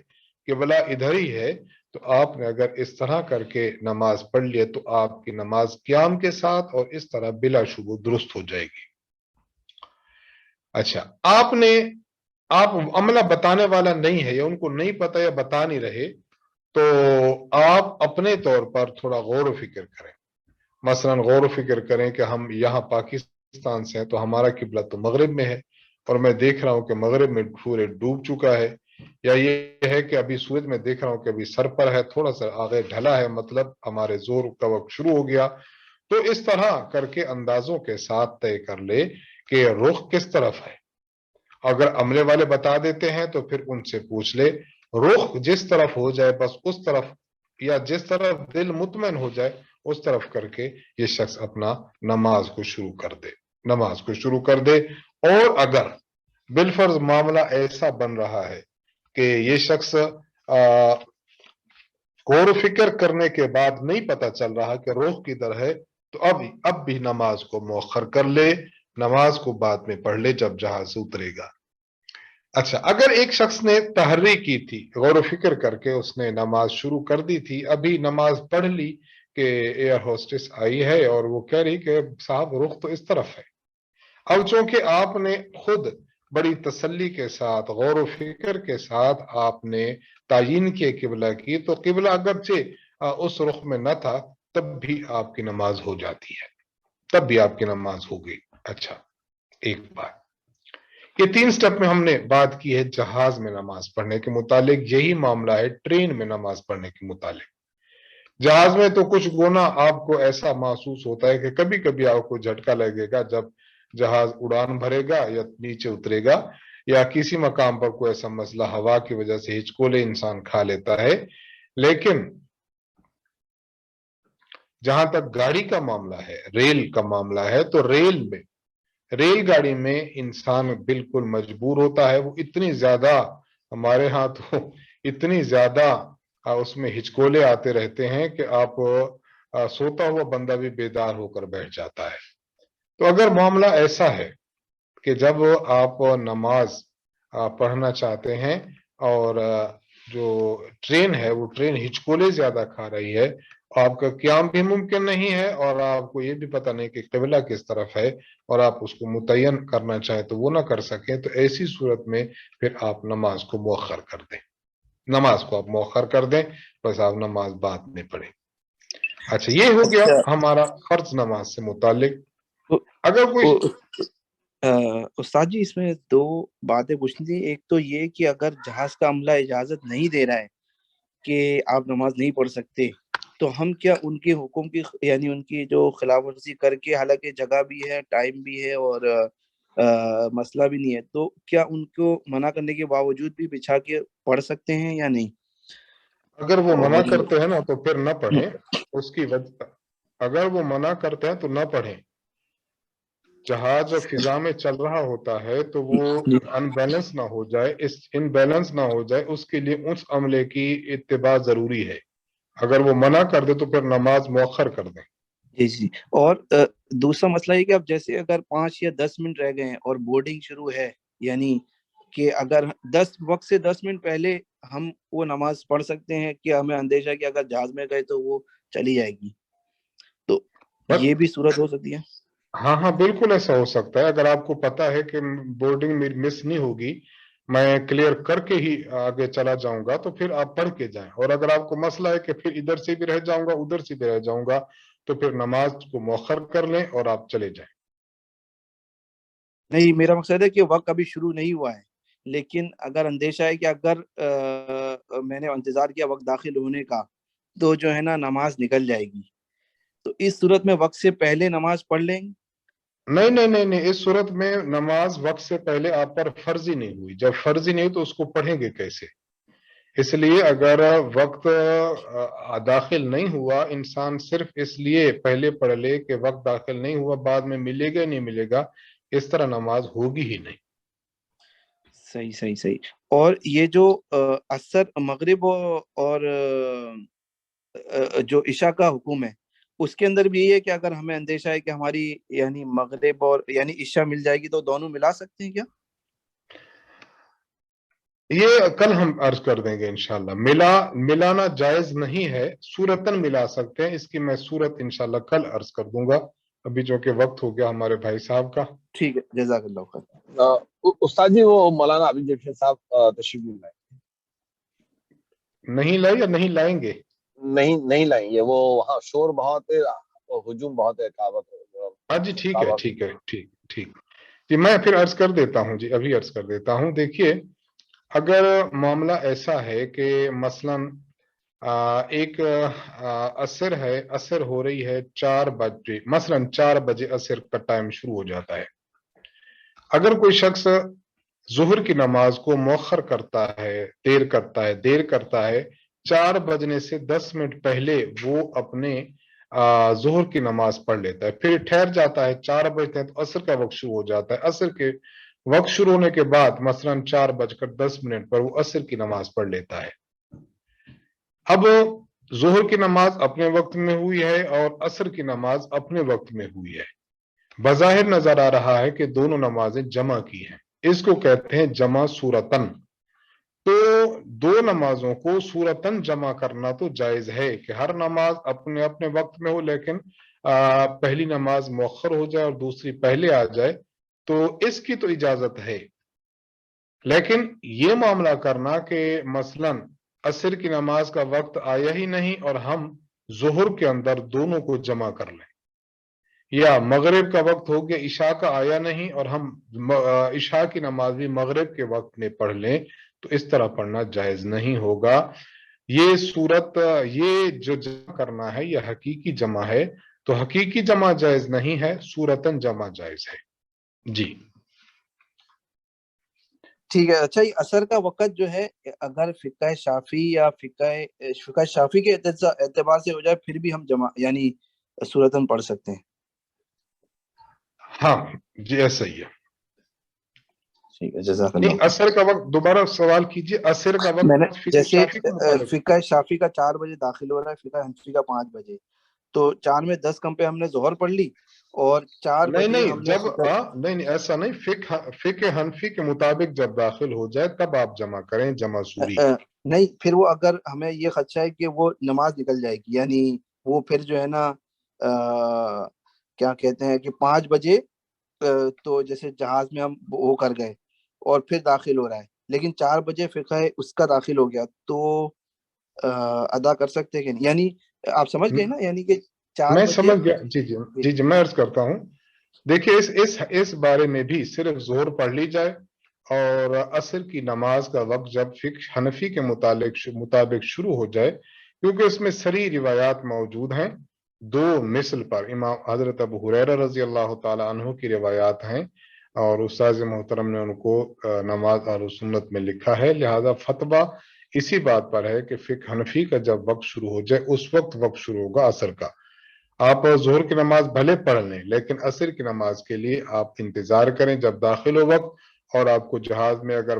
Speaker 1: किबला इधर ही है, तो आपने अगर इस तरह करके नमाज पढ़ लिया तो आपकी नमाज क्याम के साथ और इस तरह बिलाशुबह दुरुस्त हो जाएगी। अच्छा, आप अमला बताने वाला नहीं है, या उनको नहीं पता या बता नहीं रहे, तो आप अपने तौर पर थोड़ा गौर व फिक्र करें। मसलन गौर व फिक्र करें कि हम यहाँ पाकिस्तान से हैं, तो हमारा किबला तो मगरिब में है, और मैं देख रहा हूं कि मगरिब में सूरज डूब चुका है, या ये है कि अभी सूरज में देख रहा हूं कि अभी सर पर है, थोड़ा सा आगे ढला है, मतलब हमारे जोर का वक्त शुरू हो गया। तो इस तरह करके अंदाजों के साथ तय कर ले कि रुख किस तरफ है। अगर अमले वाले बता देते हैं तो फिर उनसे पूछ ले, रुख जिस तरफ हो जाए बस उस तरफ, या जिस तरफ दिल मुतमइन हो जाए उस तरफ करके ये शख्स अपना नमाज को शुरू कर दे, नमाज को शुरू कर दे। और अगर बिलफर्ज मामला ऐसा बन रहा है कि ये शख्स गौर फिक्र करने के बाद नहीं पता चल रहा कि रुख किधर है, तो अब भी नमाज को मौखर कर ले, नमाज को बाद में पढ़ ले जब जहाज से उतरेगा। अच्छा, अगर एक शख्स ने तहर्री की थी, गौर फिक्र करके उसने नमाज शुरू कर दी थी, अभी नमाज पढ़ ली कि एयर होस्टेस आई है और वो कह रही कि साहब रुख तो इस तरफ है। अब चूंकि आपने खुद बड़ी तसल्ली के साथ गौर व फिक्र के साथ आपने तायीन किए किबला की, तो किबला अगरचे उस रुख में न था, तब भी आपकी नमाज हो जाती है, तब भी आपकी नमाज हो गई। अच्छा, एक बात, ये 3 स्टेप में हमने बात की है जहाज में नमाज पढ़ने के मुतालिक, यही मामला है ट्रेन में नमाज पढ़ने के मुतालिक। जहाज में तो कुछ गुना आपको ऐसा महसूस होता है कि कभी कभी आपको झटका लगेगा जब जहाज उड़ान भरेगा या नीचे उतरेगा, या किसी मकाम पर कोई ऐसा मसला हवा की वजह से हिचकोले इंसान खा लेता है। लेकिन जहां तक गाड़ी का मामला है, रेल का मामला है, तो रेलगाड़ी में इंसान बिल्कुल मजबूर होता है। वो इतनी ज्यादा, हमारे यहाँ तो इतनी ज्यादा उसमें हिचकोले आते रहते हैं कि आप सोता हुआ बंदा भी बेदार होकर बैठ जाता है। तो अगर मामला ऐसा है कि जब आप नमाज पढ़ना चाहते हैं और जो ट्रेन है वो ट्रेन हिचकोले ज्यादा खा रही है, आपका क्याम भी मुमकिन नहीं है, और आपको ये भी पता नहीं कि किबला किस तरफ है, और आप उसको मुतय्यन करना चाहें तो वो ना कर सकें, तो ऐसी सूरत में फिर आप नमाज को मौखर कर दें, नमाज को आप मौखर कर दें, बस आप नमाज बाद में पढ़ें। अच्छा, ये हो गया
Speaker 2: अच्छा,
Speaker 1: हमारा फर्ज नमाज से मुतालिक।
Speaker 2: तो
Speaker 1: अगर कोई
Speaker 2: उस्ताद जी, इसमें 2 बातें पूछनी थी। एक तो ये कि अगर जहाज का अमला इजाजत नहीं दे रहा है कि आप नमाज नहीं पढ़ सकते, تو ہم کیا ان کے حکم کی یعنی ان کی جو خلاف ورزی کر کے، حالانکہ جگہ بھی ہے، ٹائم بھی ہے اور مسئلہ بھی نہیں ہے، تو کیا ان کو منع کرنے کے باوجود بھی بچھا کے پڑھ سکتے ہیں یا نہیں؟
Speaker 1: اگر وہ منع
Speaker 2: اور
Speaker 1: کرتے ہیں نا تو پھر نہ پڑھیں. اس کی وجہ اگر وہ منع کرتے ہیں تو نہ پڑھیں. جہاز جب فضا میں چل رہا ہوتا ہے تو وہ ان بیلنس نہ ہو جائے، ان بیلنس نہ ہو جائے، اس کے لیے اس عملے کی اتباع ضروری ہے. اگر وہ منع کر دے تو پھر نماز مؤخر کر دیں.
Speaker 2: جی جی. اور دوسرا مسئلہ یہ کہ اب جیسے اگر 5 یا 10 منٹ رہ گئے ہیں اور بورڈنگ شروع ہے، یعنی کہ اگر وقت سے 10 منٹ پہلے ہم وہ نماز پڑھ سکتے ہیں کہ ہمیں اندیشہ ہے کہ اگر جہاز میں گئے تو وہ چلی جائے گی، تو
Speaker 1: بس
Speaker 2: یہ بھی صورت ہو سکتی ہے؟
Speaker 1: ہاں ہاں بالکل ایسا ہو سکتا ہے. اگر آپ کو پتا ہے کہ بورڈنگ مس نہیں ہوگی، میں کلیئر کر کے ہی آگے چلا جاؤں گا، تو پھر آپ پڑھ کے جائیں. اور اگر آپ کو مسئلہ ہے کہ پھر ادھر سے بھی رہ جاؤں گا ادھر سے بھی رہ جاؤں گا، تو پھر نماز کو مؤخر کر لیں اور آپ چلے جائیں.
Speaker 2: نہیں، میرا مقصد ہے کہ وقت ابھی شروع نہیں ہوا ہے، لیکن اگر اندیشہ ہے کہ اگر میں نے انتظار کیا وقت داخل ہونے کا تو جو ہے نا نماز نکل جائے گی، تو اس صورت میں وقت سے پہلے نماز پڑھ لیں گے؟
Speaker 1: نہیں نہیں نہیں نہیں، اس صورت میں نماز وقت سے پہلے آپ پر فرضی نہیں ہوئی. جب فرضی نہیں ہوئی تو اس کو پڑھیں گے کیسے؟ اس لیے اگر وقت داخل نہیں ہوا، انسان صرف اس لیے پہلے پڑھ لے کہ وقت داخل نہیں ہوا، بعد میں ملے گا نہیں ملے گا، اس طرح نماز ہوگی ہی نہیں.
Speaker 2: صحیح صحیح صحیح. اور یہ جو عصر مغرب اور جو عشاء کا حکم ہے، اس کے اندر بھی یہی ہے کہ اگر ہمیں اندیشہ ہے کہ ہماری یعنی مغرب اور یعنی عشاء مل جائے گی تو دونوں ملا سکتے ہیں کیا؟
Speaker 1: یہ کل ہم عرض کر دیں گے انشاءاللہ. ملانا جائز نہیں ہے، صورتاً ملا سکتے ہیں. اس کی میں صورت انشاءاللہ کل عرض کر دوں گا. ابھی جو کہ وقت ہو گیا ہمارے بھائی صاحب کا.
Speaker 2: ٹھیک ہے، جزاک اللہ خیر.
Speaker 3: استاد جی وہ مولانا عبد الجلیل صاحب تشریف نہیں لائے.
Speaker 1: نہیں لائے یا نہیں لائیں گے؟
Speaker 3: نہیں لائیں گے. وہ وہاں شور بہت ہے، ہجوم بہت ہے کعبہ.
Speaker 1: ہاں جی ٹھیک ہے ٹھیک ہے ٹھیک ٹھیک جی. میں پھر عرض کر دیتا ہوں جی، ابھی عرض کر دیتا ہوں. دیکھیے، اگر معاملہ ایسا ہے کہ مثلا ایک عصر ہے، عصر ہو رہی ہے 4 بجے، مثلا 4 بجے عصر کا ٹائم شروع ہو جاتا ہے. اگر کوئی شخص ظہر کی نماز کو مؤخر کرتا ہے، دیر کرتا ہے 4 بجنے سے 10 منٹ پہلے وہ اپنے ظہر کی نماز پڑھ لیتا ہے، پھر ٹھہر جاتا ہے. 4 بجتے ہیں تو عصر کا وقت شروع ہو جاتا ہے. عصر کے وقت شروع ہونے کے بعد مثلا 4:10 پر وہ عصر کی نماز پڑھ لیتا ہے. اب ظہر کی نماز اپنے وقت میں ہوئی ہے اور عصر کی نماز اپنے وقت میں ہوئی ہے. بظاہر نظر آ رہا ہے کہ دونوں نمازیں جمع کی ہیں. اس کو کہتے ہیں جمع صورتن. تو دو نمازوں کو صورتن جمع کرنا تو جائز ہے کہ ہر نماز اپنے اپنے وقت میں ہو، لیکن پہلی نماز مؤخر ہو جائے اور دوسری پہلے آ جائے، تو اس کی تو اجازت ہے. لیکن یہ معاملہ کرنا کہ مثلا عصر کی نماز کا وقت آیا ہی نہیں اور ہم ظہر کے اندر دونوں کو جمع کر لیں، یا مغرب کا وقت ہو گیا عشاء کا آیا نہیں اور ہم عشاء کی نماز بھی مغرب کے وقت میں پڑھ لیں، تو اس طرح پڑھنا جائز نہیں ہوگا. یہ صورت، یہ جو جمع کرنا ہے یہ حقیقی جمع ہے، تو حقیقی جمع جائز نہیں ہے، صورتاً جمع جائز ہے. جی
Speaker 2: ٹھیک ہے. اچھا، یہ عصر کا وقت جو ہے اگر فقہ شافی یا فقہ شافی کے اعتبار سے ہو جائے پھر بھی ہم جمع یعنی صورتاً پڑھ سکتے ہیں؟
Speaker 1: ہاں جی ایسا ہی ہے.
Speaker 2: ٹھیک ہے، جزاک
Speaker 1: نہیں،
Speaker 2: اللہ.
Speaker 1: عصر کا وقت دوبارہ سوال کیجئے. عصر کا
Speaker 2: میں نے
Speaker 1: وقت فقہ
Speaker 2: جیسے
Speaker 1: شافی کے مطابق
Speaker 2: فقہ شافی کا 4 بجے داخل ہو رہا ہے، فقہ حنفی کا 5 بجے، تو 4 میں 10 کم پہ ہم نے ظہر پڑھ لی اور 4
Speaker 1: نہیں
Speaker 2: بجے
Speaker 1: نہیں،
Speaker 2: ہم نے
Speaker 1: جب نہیں ایسا نہیں، فقہ حنفی کے مطابق جب داخل ہو جائے تب آپ جمع کریں، جمع سوری.
Speaker 2: نہیں، پھر وہ اگر ہمیں یہ خدشہ ہے کہ وہ نماز نکل جائے گی، یعنی وہ پھر جو ہے نا کیا کہتے ہیں کہ 5 بجے تو جیسے جہاز میں ہم وہ کر گئے اور پھر داخل ہو رہا ہے، لیکن 4 بجے فقہ اس کا داخل ہو گیا تو ادا کر سکتے کہ نہیں؟ یعنی آپ سمجھ گئے نا، یعنی کہ 4
Speaker 1: میں
Speaker 2: بجے
Speaker 1: سمجھ گیا. جی جی جی جی میں عرض کرتا ہوں. دیکھیے اس بارے میں بھی صرف ظہر پڑھ لی جائے اور عصر کی نماز کا وقت جب فقہ حنفی کے مطابق شروع ہو جائے، کیونکہ اس میں سری روایات موجود ہیں دو مثل پر. امام حضرت ابو ہریرہ رضی اللہ تعالیٰ عنہ کی روایات ہیں اور استاذ محترم نے ان کو نماز اہل سنت میں لکھا ہے. لہذا فتویٰ اسی بات پر ہے کہ فقہ حنفی کا جب وقت شروع ہو جائے اس وقت شروع ہوگا عصر کا. آپ ظہر کی نماز بھلے پڑھ لیں لیکن عصر کی نماز کے لیے آپ انتظار کریں جب داخل ہو وقت. اور آپ کو جہاز میں اگر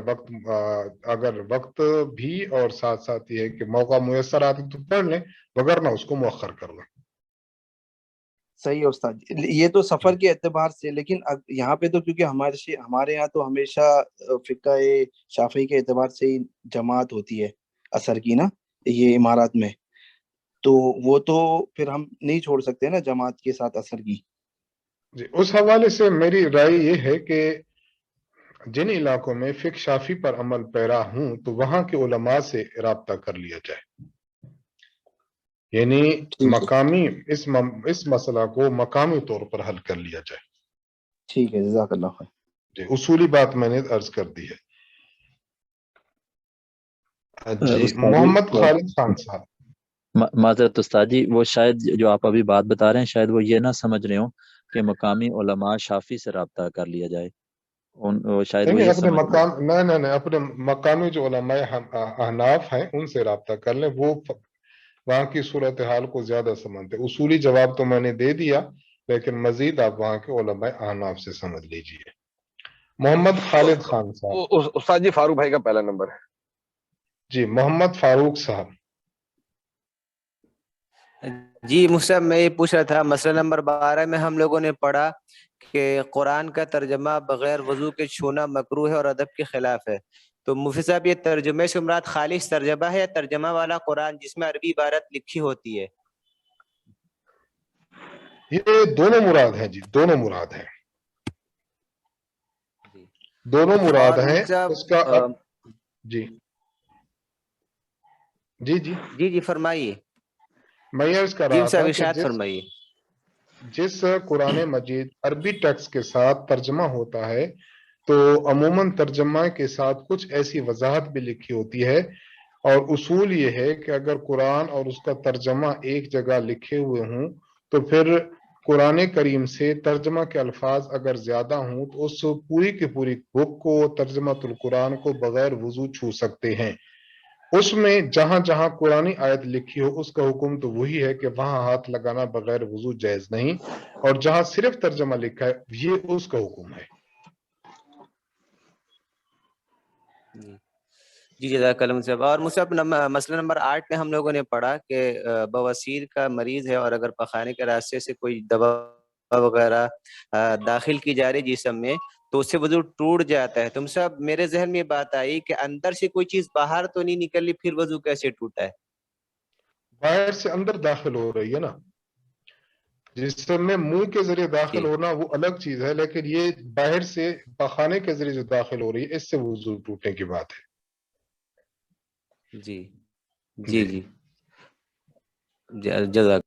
Speaker 1: وقت بھی اور ساتھ ساتھ یہ ہے کہ موقع میسر آتے تو پڑھ لیں وگرنہ اس کو مؤخر کر لیں.
Speaker 2: صحیح ہے استاد. یہ تو سفر کے اعتبار سے، لیکن یہاں پہ تو کیونکہ ہمارے یہاں تو ہمیشہ فقہ شافعی کے اعتبار سے ہی جماعت ہوتی ہے عصر کی نا، یہ امارات میں، تو وہ تو پھر ہم نہیں چھوڑ سکتے نا جماعت کے ساتھ عصر کی.
Speaker 1: جی اس حوالے سے میری رائے یہ ہے کہ جن علاقوں میں فقہ شافی پر عمل پیرا ہوں تو وہاں کے علماء سے رابطہ کر لیا جائے. یعنی مقامی اس مسئلہ کو مقامی طور پر حل کر لیا جائے.
Speaker 2: ٹھیک ہے، جزاک اللہ خیر.
Speaker 1: جی اصولی بات میں نے عرض کر دی ہے. جی محمد خالد خان صاحب.
Speaker 4: معذرت استاد جی، وہ شاید جو آپ ابھی بات بتا رہے ہیں شاید وہ یہ نہ سمجھ رہے ہوں کہ مقامی علماء شافی سے رابطہ کر لیا جائے. شاید وہ یہ
Speaker 1: اپنے
Speaker 4: سمجھ
Speaker 1: مقام نہیں اپنے مقامی جو علماء احناف ہیں ان سے رابطہ کر لیں، وہ وہاں کی صورتحال کو زیادہ سمجھتے. اصولی جواب تو میں نے دے دیا لیکن مزید آپ وہاں کے علماء احناف سے سمجھ لیجئے. محمد خالد خان صاحب.
Speaker 3: استاد جی فاروق بھائی کا پہلا نمبر ہے.
Speaker 1: جی محمد فاروق صاحب.
Speaker 5: جی مجھ میں یہ پوچھ رہا تھا، مسئلہ نمبر 12 میں ہم لوگوں نے پڑھا کہ قرآن کا ترجمہ بغیر وضو کے چھونا مکروہ ہے اور ادب کے خلاف ہے. تو مفتی صاحب یہ ترجمے سے مراد خالص ترجمہ ہے یا ترجمہ والا قرآن جس میں عربی عبارت لکھی ہوتی ہے؟
Speaker 1: یہ دونوں مراد ہیں جی، دونوں مراد ہیں، دونوں مراد ہیں. اس کا جی جی جی
Speaker 5: جی جی فرمائیے.
Speaker 1: میں یہ عرض کر
Speaker 5: جی
Speaker 1: رہا
Speaker 5: صاحب
Speaker 1: تھا
Speaker 5: ارشاد
Speaker 1: کہ
Speaker 5: فرمائیے.
Speaker 1: جس قرآن مجید عربی ٹیکسٹ کے ساتھ ترجمہ ہوتا ہے تو عموماً ترجمہ کے ساتھ کچھ ایسی وضاحت بھی لکھی ہوتی ہے. اور اصول یہ ہے کہ اگر قرآن اور اس کا ترجمہ ایک جگہ لکھے ہوئے ہوں تو پھر قرآن کریم سے ترجمہ کے الفاظ اگر زیادہ ہوں تو اس پوری کی پوری بک کو، ترجمۃ القرآن کو بغیر وضو چھو سکتے ہیں. اس میں جہاں جہاں قرآنی آیت لکھی ہو اس کا حکم تو وہی ہے کہ وہاں ہاتھ لگانا بغیر وضو جائز نہیں، اور جہاں صرف ترجمہ لکھا ہے یہ اس کا حکم ہے.
Speaker 5: جی جزاک اللہ صاحب. اور مجھ سے مسئلہ نمبر 8 میں ہم لوگوں نے پڑھا کہ بواسیر کا مریض ہے اور اگر پخانے کے راستے سے کوئی دوا وغیرہ داخل کی جا رہی جسم میں تو اس سے وضو ٹوٹ جاتا ہے. تم سب میرے ذہن میں بات آئی کہ اندر سے کوئی چیز باہر تو نہیں نکلی، پھر وضو کیسے ٹوٹا ہے؟
Speaker 1: باہر سے اندر داخل ہو رہی ہے نا، جسم میں منہ کے ذریعے داخل ہونا وہ الگ چیز ہے، لیکن یہ باہر سے پخانے کے ذریعے جو داخل ہو رہی ہے اس سے وضو ٹوٹنے کی بات ہے.
Speaker 5: جی جی جی جزاک.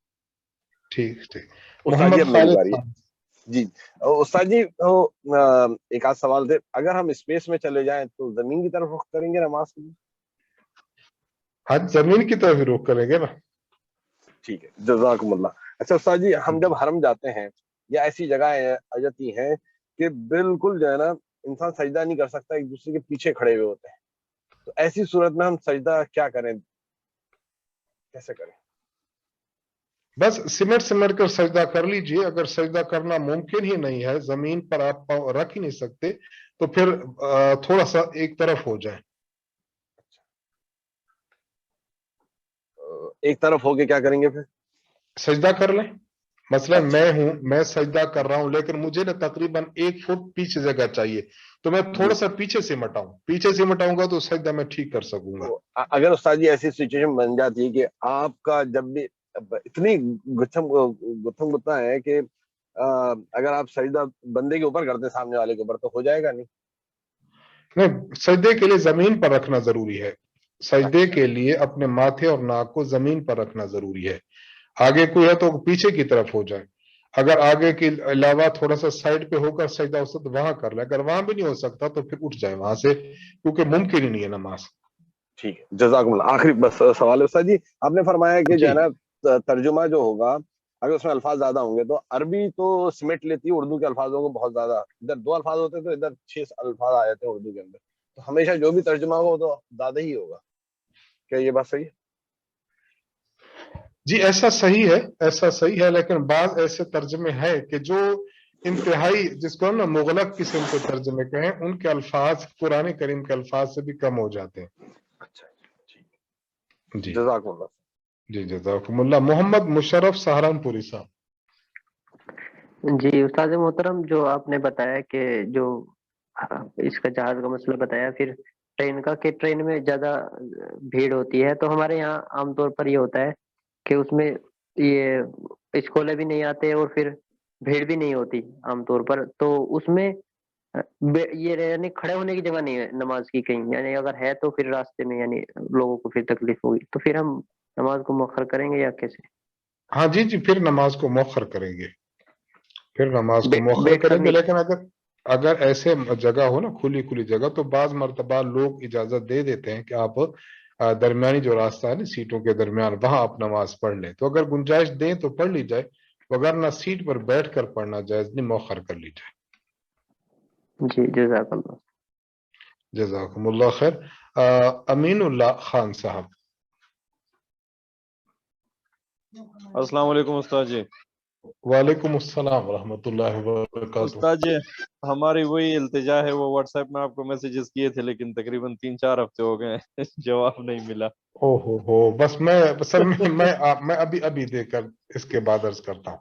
Speaker 1: ٹھیک ٹھیک.
Speaker 3: استاد جی
Speaker 1: محمد
Speaker 3: اب میری
Speaker 1: خالد
Speaker 3: باری ہے.
Speaker 1: خان.
Speaker 3: جی استاد جی ایک آدھ سوال تھے. اگر ہم اسپیس میں چلے جائیں تو زمین کی طرف رخ کریں گے نماز کے لیے؟
Speaker 1: ہاں زمین کی طرف رخ کریں گے نا.
Speaker 3: ٹھیک ہے جزاکم اللہ. اچھا استاد جی ہم جب حرم جاتے ہیں یا ایسی جگہیں آ جاتی ہیں کہ بالکل جو ہے نا انسان سجدہ نہیں کر سکتا، ایک دوسرے کے پیچھے کھڑے ہوئے ہوتے ہیں، تو ایسی صورت میں ہم سجدہ کیا کریں، کیسے کریں؟
Speaker 1: بس سمٹ کر سجدہ کر لیجئے. اگر سجدہ کرنا ممکن ہی نہیں ہے، زمین پر آپ پاؤں رکھ ہی نہیں سکتے، تو پھر تھوڑا سا ایک طرف ہو جائیں.
Speaker 3: ایک طرف ہو کے کیا کریں گے پھر؟
Speaker 1: سجدہ کر لیں. مثلا
Speaker 3: اچھا.
Speaker 1: میں سجدہ کر رہا ہوں لیکن مجھے نا تقریباً 1 فٹ پیچھے جگہ چاہیے، تو میں تھوڑا سا پیچھے سمٹاؤں گا تو سجدہ میں ٹھیک کر سکوں گا.
Speaker 3: اگر استاد جی ایسی سچویشن بن جاتی ہے کہ آپ کا جب بھی اتنی گتھم گتا ہے کہ اگر آپ سجدہ بندے کے اوپر کرتے ہیں سامنے والے کے اوپر تو ہو جائے گا
Speaker 1: نہیں، سجدے کے لیے زمین پر رکھنا ضروری ہے. سجدے کے لیے اپنے ماتھے اور ناک کو زمین پر رکھنا ضروری ہے. آگے کوئی ہے تو پیچھے کی طرف ہو جائے. اگر آگے کے علاوہ تھوڑا سا سائڈ پہ ہو کر سجدہ ہو سکتا تو وہاں کر لیں. اگر وہاں بھی نہیں ہو سکتا تو پھر اٹھ جائے وہاں سے، کیونکہ ممکن ہی نہیں ہے نماز.
Speaker 3: ٹھیک ہے, جزاکم اللہ. آخری بس سوال ہے استاد جی, آپ نے فرمایا کہ جو ہے نا ترجمہ جو ہوگا اگر اس میں الفاظ زیادہ ہوں گے تو عربی تو سمیٹ لیتی ہے اردو کے الفاظوں کو بہت زیادہ, ادھر 2 الفاظ ہوتے ہیں تو ادھر 6 الفاظ آ جاتے ہیں اردو کے اندر, تو ہمیشہ جو بھی ترجمہ ہوگا وہ تو زیادہ ہی ہوگا, کیا یہ بات صحیح ہے؟
Speaker 1: جی ایسا صحیح ہے, لیکن بعض ایسے ترجمے ہیں کہ جو انتہائی جس کو ہم نا مغلق قسم کے ترجمے کہیں, ان کے الفاظ قرآن کریم کے الفاظ سے بھی کم ہو جاتے ہیں.
Speaker 3: اچھا ٹھیک,
Speaker 1: جی
Speaker 3: جزاکم اللہ.
Speaker 1: جی جزاکم اللہ. محمد مشرف سہارنپوری صاحب.
Speaker 6: جی استاد محترم, جو آپ نے بتایا کہ جو اس کا جہاز کا مسئلہ بتایا, پھر ٹرین کا کہ ٹرین میں زیادہ بھیڑ ہوتی ہے, تو ہمارے یہاں عام طور پر یہ ہوتا ہے کہ اس میں یہ اسکولے بھی نہیں آتے اور پھر بھیڑ بھی نہیں ہوتی عام طور پر, تو اس میں یہ یعنی کھڑے ہونے کی جگہ نہیں ہے نماز کی کہیں, یعنی اگر ہے تو پھر راستے میں یعنی لوگوں کو پھر تکلیف ہوگی, تو پھر ہم نماز کو مؤخر کریں گے یا کیسے؟
Speaker 1: ہاں جی پھر نماز کو مؤخر کریں گے,
Speaker 6: ویٹ کرنی.
Speaker 1: لیکن اگر ایسے جگہ ہو نا کھلی جگہ, تو بعض مرتبہ لوگ اجازت دے دیتے ہیں کہ آپ درمیانی جو راستہ ہے نا سیٹوں کے درمیان, وہاں آپ نماز پڑھ لیں, تو اگر گنجائش دیں تو پڑھ لی جائے, وگرنہ سیٹ پر بیٹھ کر پڑھنا جائز نہیں, مؤخر کر لی جائے.
Speaker 6: جی جزاک اللہ.
Speaker 1: جزاکم اللہ خیر. امین اللہ خان صاحب.
Speaker 7: السلام علیکم استاد جی.
Speaker 1: وعلیکم السلام ورحمۃ اللہ وبرکاتہ.
Speaker 7: استاد جی ہماری وہی التجا ہے, وہ واٹس ایپ میں آپ کو میسیجز کیے تھے لیکن تقریباً 3-4 ہفتے ہو گئے جواب نہیں ملا.
Speaker 1: ہو بس میں ابھی دے کر اس کے بعد عرض کرتا ہوں.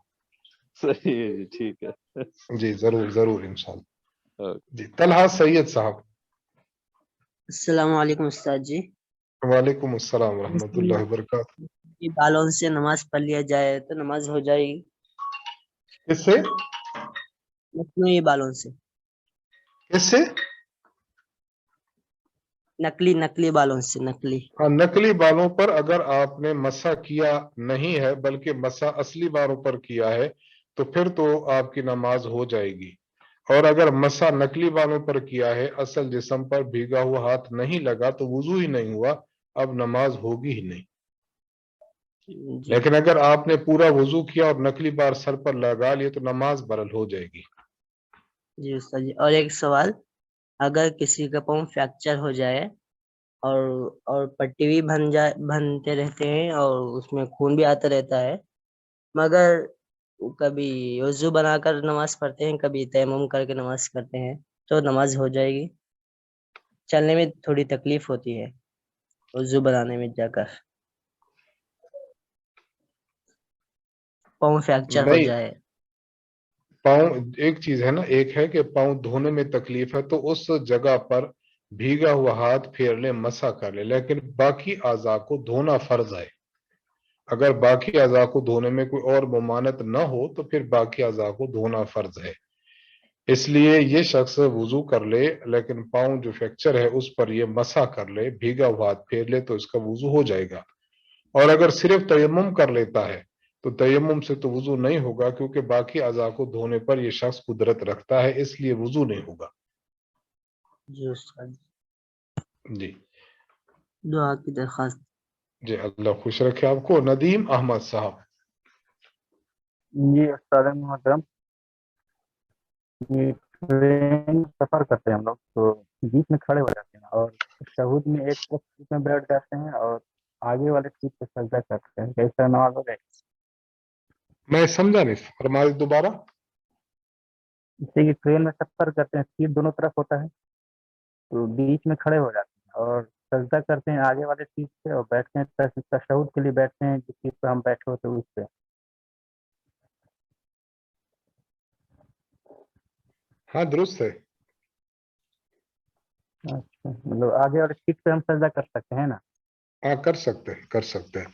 Speaker 7: صحیح ہے جی, ٹھیک ہے
Speaker 1: جی ضرور انشاءاللہ. جی طلحہ سید صاحب.
Speaker 8: السلام علیکم استاد جی.
Speaker 1: وعلیکم السلام ورحمۃ اللہ وبرکاتہ.
Speaker 8: بالوں سے نماز پڑھ لیا جائے تو نماز ہو جائے گی؟
Speaker 1: کس سے؟
Speaker 8: مصنوعی بالوں سے.
Speaker 1: کس سے؟
Speaker 8: نقلی بالوں سے.
Speaker 1: نقلی بالوں پر اگر آپ نے مسح کیا نہیں ہے بلکہ مسح اصلی بالوں پر کیا ہے تو پھر تو آپ کی نماز ہو جائے گی, اور اگر مسح نقلی بالوں پر کیا ہے, اصل جسم پر بھیگا ہوا ہاتھ نہیں لگا تو وضو ہی نہیں ہوا, اب نماز ہوگی ہی نہیں.
Speaker 8: جی.
Speaker 1: لیکن اگر آپ نے پورا وضو کیا اور نقلی بار سر پر لگا لیا تو نماز برل ہو جائے گی.
Speaker 8: جی استاد جی, اور ایک سوال, اگر کسی کا پاؤں فریکچر ہو جائے اور پٹی بھی بنتے رہتے ہیں اور اس میں خون بھی آتا رہتا ہے, مگر کبھی وضو بنا کر نماز پڑھتے ہیں, کبھی تیمم کر کے نماز کرتے ہیں, تو نماز ہو جائے گی؟ چلنے میں تھوڑی تکلیف ہوتی ہے وضو بنانے میں جا کر, پاؤں فریکچر ہو
Speaker 1: نہیں,
Speaker 8: جائے.
Speaker 1: پاؤں ایک چیز ہے نا, ایک ہے کہ پاؤں دھونے میں تکلیف ہے تو اس جگہ پر بھیگا ہوا ہاتھ پھیر لے, مسح کر لے, لیکن باقی اعضاء کو دھونا فرض ہے. اگر باقی اعضاء کو دھونے میں کوئی اور ممانعت نہ ہو تو پھر باقی اعضاء کو دھونا فرض ہے. اس لیے یہ شخص وضو کر لے لیکن پاؤں جو فریکچر ہے اس پر یہ مسح کر لے, بھیگا ہوا ہاتھ پھیر لے, تو اس کا وضو ہو جائے گا. اور اگر صرف تیمم کر لیتا ہے تو تیمم سے تو وضو نہیں ہوگا, کیونکہ باقی اعضاء کو دھونے پر یہ شخص قدرت رکھتا ہے, اس لیے وضو نہیں ہوگا.
Speaker 8: جی استاد
Speaker 1: جی
Speaker 8: دعا کی درخواست.
Speaker 1: جی اللہ خوش رکھے آپ کو. ندیم احمد صاحب.
Speaker 9: جی استاد محترم, یہ ٹرین سفر کرتے ہیں ہم لوگ تو بیچ میں کھڑے ہو جاتے ہیں اور تشہد میں ایک سیٹ میں بیٹھ جاتے ہیں اور آگے والے سیٹ پہ سجدہ کرتے ہیں, کیسا نماز ہو جائے؟
Speaker 1: میں سمجھا نہیں, فرمائیے دوبارہ.
Speaker 9: جیسے کہ ٹرین میں سفر کرتے ہیں, سیٹ دونوں طرف ہوتا ہے تو بیچ میں کھڑے ہو جاتے ہیں اور سجدہ کرتے ہیں آگے والے سیٹ پہ اور بیٹھتے ہیں تشہد کے لیے بیٹھتے ہیں جس سیٹ پہ ہم بیٹھے ہوتے ہیں اس پہ.
Speaker 1: ہاں درست ہے.
Speaker 9: اچھا, مطلب آگے والے سیٹ پہ ہم سجدہ کر سکتے ہیں نا؟
Speaker 1: ہاں کر سکتے ہیں.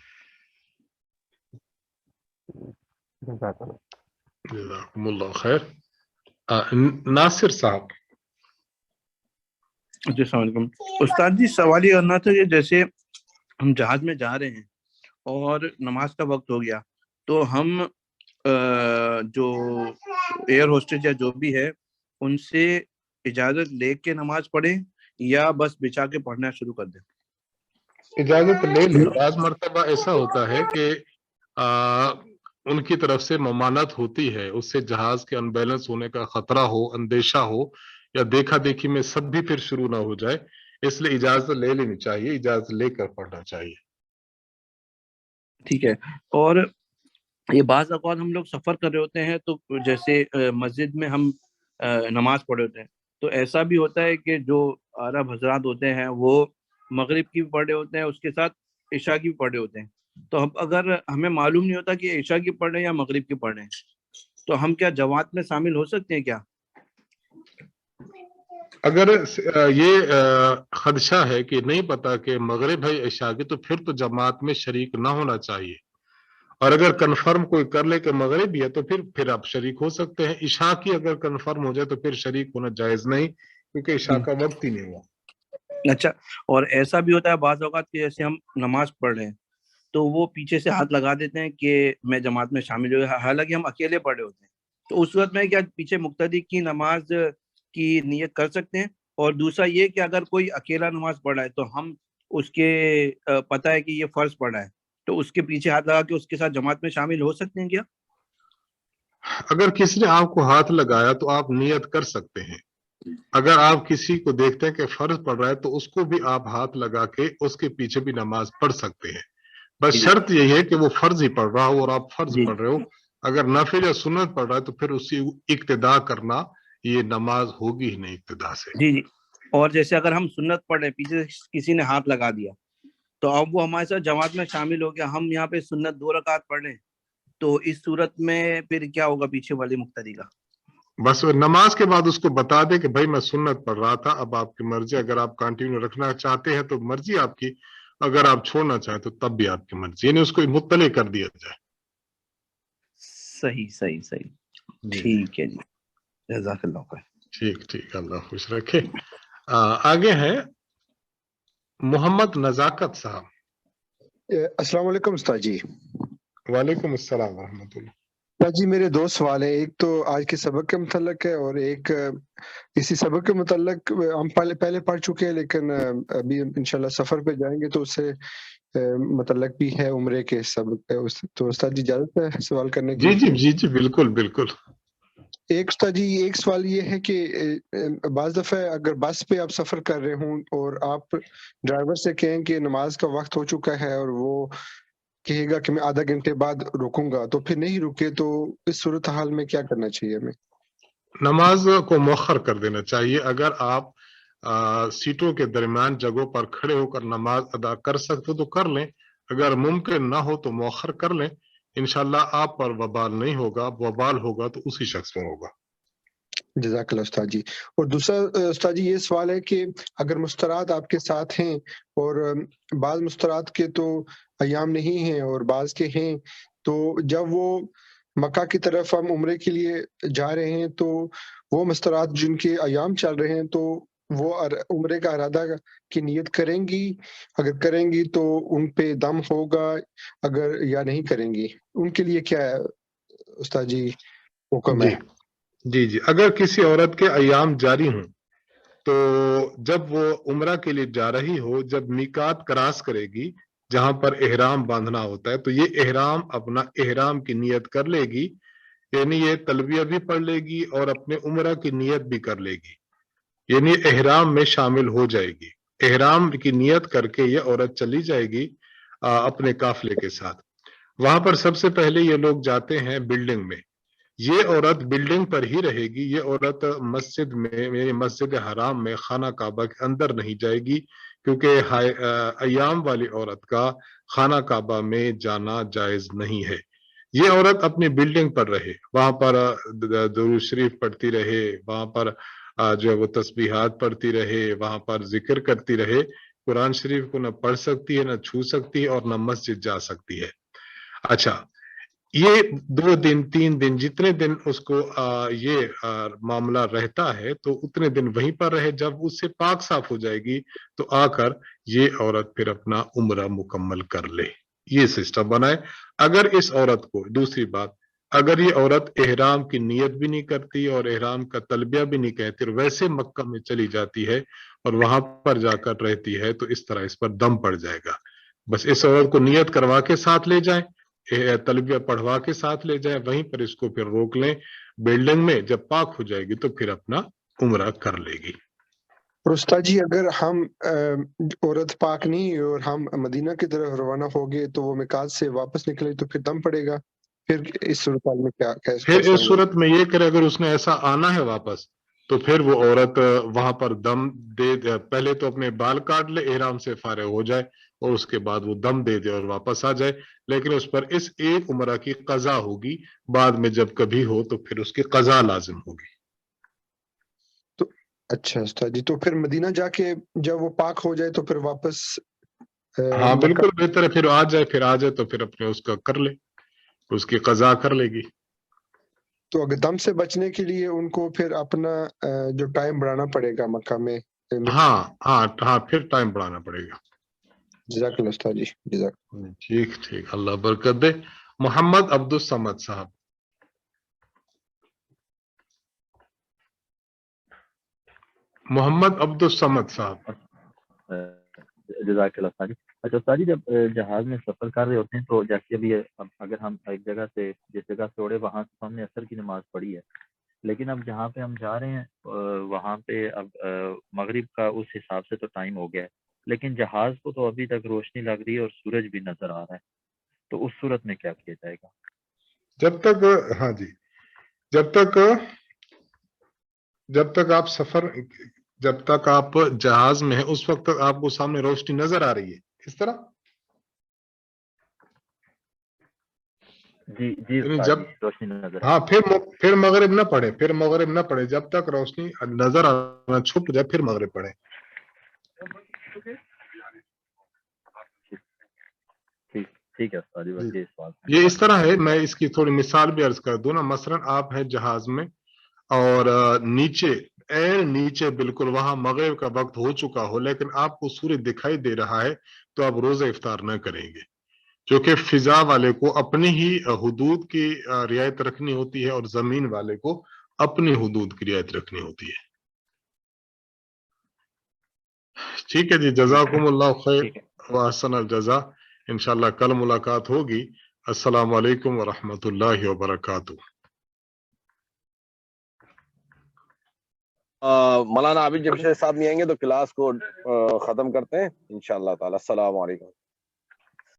Speaker 9: جزاک اللہ.
Speaker 1: جزاکم اللہ خیر. ناصر صاحب.
Speaker 2: جی السلام علیکم استاد جی, سوال یہ کرنا تھا کہ جیسے ہم جہاز میں جا رہے ہیں اور نماز کا وقت ہو گیا تو ہم جو ایئر ہوسٹس یا جو بھی ہے ان سے اجازت لے کے نماز پڑھیں یا بس بچا کے پڑھنا شروع کر دیں؟
Speaker 1: इजाजत ले ले। बाज मर्तबा ऐसा होता है कि उनकी तरफ से ममानत होती है, उससे जहाज के अनबैलेंस होने का खतरा हो, अंदेशा हो, या देखा देखी में सब भी फिर शुरू ना हो जाए, इसलिए इजाजत ले लेनी चाहिए, इजाजत लेकर पढ़ना चाहिए।
Speaker 2: ठीक है। और ये बाज़ औक़ात हम लोग सफ़र कर रहे होते हैं, तो जैसे मस्जिद में हम नमाज पढ़े होते हैं, तो ऐसा भी होता है कि जो अरब हजरात होते हैं वो मगरिब की भी पढ़े होते हैं, उसके साथ इशा की भी पढ़े होते हैं। तो हम अगर हमें मालूम नहीं होता कि इशा की पढ़ रहे हैं या मगरिब की पढ़ रहे हैं, तो हम क्या जमात में शामिल हो सकते हैं क्या?
Speaker 1: अगर ये खदशा है कि नहीं पता कि मगरिब है इशा की, तो फिर तो जमात में शरीक ना होना चाहिए। और अगर कंफर्म कोई कर ले कि मगरिब है, तो फिर आप शरीक हो सकते हैं। इशा की अगर कंफर्म हो जाए तो फिर शरीक होना जायज नहीं, क्योंकि इशा का वक्त ही नहीं हुआ।
Speaker 2: अच्छा, और ऐसा भी होता है बाज़ औक़ात कि जैसे हम नमाज पढ़ रहे हैं तो वो पीछे से हाथ लगा देते हैं कि मैं जमात में शामिल हो, हालांकि हम अकेले पढ़ रहे होते हैं, तो उस वक्त में क्या पीछे मुक्तदी की नमाज की नियत कर सकते हैं? और दूसरा ये कि अगर कोई अकेला नमाज पढ़ रहा है तो हम उसके पता है कि ये फर्ज पढ़ा है, तो उसके पीछे हाथ लगा के उसके साथ जमात में शामिल हो सकते हैं क्या?
Speaker 1: अगर किसी ने आपको हाथ लगाया तो आप नियत कर सकते हैं। अगर आप किसी को देखते हैं कि फर्ज पढ़ रहा है तो उसको भी आप हाथ लगा के उसके पीछे भी नमाज पढ़ सकते हैं। बस शर्त यही है कि वो फर्ज ही पढ़ रहा हो और आप फर्ज पढ़ रहे हो। अगर नफिल या सुन्नत पढ़ रहा है तो फिर उसकी इक्तिदा करना, ये नमाज होगी ही नहीं इक्तिदा से।
Speaker 2: जी जी। और जैसे अगर हम सुन्नत पढ़ रहे हैं, पीछे से किसी ने हाथ लगा दिया, तो अब वो हमारे साथ जमात में शामिल हो गया, हम यहाँ पे सुन्नत 2 रकात पढ़ रहे हैं, तो इस सूरत में फिर क्या होगा पीछे वाले मुक्तदी का?
Speaker 1: बस नमाज के बाद उसको बता दे कि भाई मैं सुन्नत पढ़ रहा था, अब आपकी मर्जी, अगर आप कंटिन्यू रखना चाहते हैं तो मर्जी आपकी, अगर आप छोड़ना चाहें तो तब भी आपकी मर्जी, यानी उसको मुत्तले कर दिया जाए।
Speaker 2: सही सही सही, ठीक है जी, जज़ाकल्लाह खैर।
Speaker 1: ठीक ठीक, अल्लाह खुश रखे। आगे हैं मोहम्मद नजाकत साहब।
Speaker 10: अस्सलाम वालेकुम उस्ताद जी।
Speaker 1: वालेकुम अस्सलाम रहमतुल्लाह।
Speaker 10: उस्ताद जी मेरे 2 सवाल है, एक तो आज के सबक के मुतल्लिक है और एक इसी सबक के मुतल्लिक हम पहले पढ़ चुके हैं, लेकिन अभी इंशाल्लाह सफर पे जाएंगे तो उससे मुतल्लिक भी है उम्रे के सबक पे। तो उस्ताद जी इजाजत है सवाल करने की?
Speaker 1: जी जी बिल्कुल बिल्कुल।
Speaker 10: एक उस्ताद जी, एक सवाल ये है कि बाज़ दफ़ा अगर बस पे आप सफ़र कर रहे हों और आप ड्राइवर से कहें कि नमाज का वक्त हो चुका है और वो कहेगा कि मैं आधा घंटे बाद रुकूंगा, तो फिर नहीं रुके, तो इस सूरत हाल में क्या करना चाहिए हमें?
Speaker 1: नमाज को मौखर कर देना चाहिए। अगर आप सीटों के दरमियान जगहों पर खड़े होकर नमाज अदा कर सकते हो तो कर लें, अगर मुमकिन ना हो तो मौखर कर लें। इंशाल्लाह आप पर वबाल नहीं होगा, वबाल होगा तो उसी शख्स पर होगा।
Speaker 10: जज़ाकल्लाह उस्ताद जी। और दूसरा उस्ताद जी ये सवाल है कि अगर मुस्तरात आपके साथ हैं और बाज़ मुस्तरात के तो अय्याम नहीं हैं और बाज़ के हैं, तो जब वो मक्का की तरफ हम उम्रे के लिए जा रहे हैं तो वो मुस्तरात जिनके अय्याम चल रहे हैं, तो वो उम्रे का इरादा की नियत करेंगी? अगर करेंगी तो उन पे दम होगा, अगर या नहीं करेंगी? उनके लिए क्या उस्ताद जी हुक्म है?
Speaker 1: जी जी, अगर किसी औरत के अय्याम जारी हों तो जब वो उम्रा के लिए जा रही हो, जब मीकात क्रॉस करेगी जहां पर एहराम बांधना होता है, तो ये एहराम अपना एहराम की नियत कर लेगी, यानी ये तलबिया भी पढ़ लेगी और अपने उम्रा की नियत भी कर लेगी, यानी एहराम में शामिल हो जाएगी। एहराम की नियत करके ये औरत चली जाएगी अपने काफिले के साथ। वहां पर सबसे पहले ये लोग जाते हैं बिल्डिंग में। ये औरत बिल्डिंग पर ही रहेगी, ये औरत मस्जिद में, मस्जिद हराम में, खाना काबा के अंदर नहीं जाएगी, क्योंकि अय्याम वाली औरत का खाना काबा में जाना जायज नहीं है। ये औरत अपनी बिल्डिंग पर रहे, वहां पर दुरूद शरीफ पढ़ती रहे, वहां पर जो है वो तस्बीहात पढ़ती रहे, वहां पर जिक्र करती रहे। कुरान शरीफ को न पढ़ सकती है, न छू सकती है और न मस्जिद जा सकती है। अच्छा, ये 2 दिन 3 दिन जितने दिन उसको ये मामला रहता है तो उतने दिन वहीं पर रहे। जब उससे पाक साफ हो जाएगी तो आकर ये औरत फिर अपना उम्रा मुकम्मल कर ले, ये सिस्टम बनाए। अगर इस औरत को, दूसरी बात, अगर ये औरत एहराम की नियत भी नहीं करती और एहराम का तलबिया भी नहीं कहती और वैसे मक्का में चली जाती है और वहां पर जाकर रहती है, तो इस तरह इस पर दम पड़ जाएगा। बस इस औरत को नियत करवा के साथ ले जाएं, तलबिया पढ़वा के साथ ले जाएं, वहीं पर इसको फिर रोक लें बिल्डिंग में, जब पाक हो जाएगी तो फिर अपना उम्रा कर लेगी।
Speaker 10: और उस्ताद जी अगर हम औरत पाक नहीं और हम मदीना की तरफ रवाना हो गए तो वो मिकात से वापस निकले तो फिर दम पड़ेगा, फिर इस सूरत में क्या
Speaker 1: फिर
Speaker 10: कैसा
Speaker 1: इस
Speaker 10: होगा?
Speaker 1: सूरत में ये करे, अगर उसने ऐसा आना है वापस, तो फिर वो औरत वहां पर दम दे, पहले तो अपने बाल काट ले, एहराम से फारिग हो जाए और उसके बाद वो दम दे दे और वापस आ जाए, लेकिन उस पर इस एक उम्रा की कजा होगी, बाद में जब कभी हो तो फिर उसकी कजा लाजिम होगी।
Speaker 10: तो अच्छा उस्ताद जी, तो फिर मदीना जाके जब वो पाक हो जाए तो फिर वापस
Speaker 1: हाँ
Speaker 10: मक्का,
Speaker 1: बिल्कुल बेहतर है, फिर आ जाए तो फिर अपने उसका कर ले, उसकी कजा कर लेगी।
Speaker 10: तो अगर दम से बचने के लिए उनको फिर अपना जो टाइम बढ़ाना पड़ेगा मक्का में।
Speaker 1: हाँ हाँ हाँ, फिर टाइम बढ़ाना पड़ेगा।
Speaker 10: जज़ाकल्लाह उस्ताद जी, जज़ाक।
Speaker 1: ठीक ठीक, अल्लाह बरकत दे। मोहम्मद अब्दुल समद साहब। मोहम्मद अब्दुल समद साहब।
Speaker 4: जज़ाकल्लाह उस्ताद जी। अच्छा उस्ताद जी, जब जहाज में सफर कर रहे होते हैं तो जैसे अभी अगर हम एक जगह से जिस जगह से उड़े वहां से हमने असर की नमाज पढ़ी है, लेकिन अब जहाँ पे हम जा रहे हैं वहाँ पे अब मगरिब का उस हिसाब से तो टाइम हो गया है, लेकिन जहाज को तो अभी तक रोशनी लग रही है और सूरज भी नजर आ रहा है, तो उस सूरत में क्या किया जाएगा?
Speaker 1: जब तक, हाँ जी, जब तक आप सफर, जब तक आप जहाज में है उस वक्त तक आपको सामने रोशनी नजर आ रही है, इस तरह।
Speaker 4: जी जी उस्ताद
Speaker 1: जब,
Speaker 4: जी, रोशनी नजर
Speaker 1: हाँ,
Speaker 4: आ रही है।
Speaker 1: फिर मगरिब न पड़े, जब तक रोशनी नजर आना छुप जाए फिर मगरिब पड़े।
Speaker 4: ठीक ठीक है उस्ताद जी, बस ये सवाल था
Speaker 1: ये
Speaker 4: मेरा।
Speaker 1: इस तरह है, मैं इसकी थोड़ी मिसाल भी अर्ज कर दूं ना। मसलन आप हैं जहाज में और नीचे बिल्कुल वहां मगरिब का वक्त हो चुका हो, लेकिन आपको सूर्य दिखाई दे रहा है, तो आप रोजा इफ्तार न करेंगे, क्योंकि फिजा वाले को अपनी ही हुदूद की रियायत रखनी होती है और जमीन वाले को अपनी हुदूद की रियायत रखनी होती है। ठीक है जी, जज़ाकुमुल्लाह खैर व अहसनल जज़ा। इंशाअल्लाह कल मुलाकात होगी। अस्सलामु अलैकुम व रहमतुल्लाहि व बरकातुहू।
Speaker 3: मौलाना आबिद जब साहब नहीं आएंगे तो क्लास को खत्म करते हैं इंशाअल्लाह ताला। अस्सलाम वालेकुम।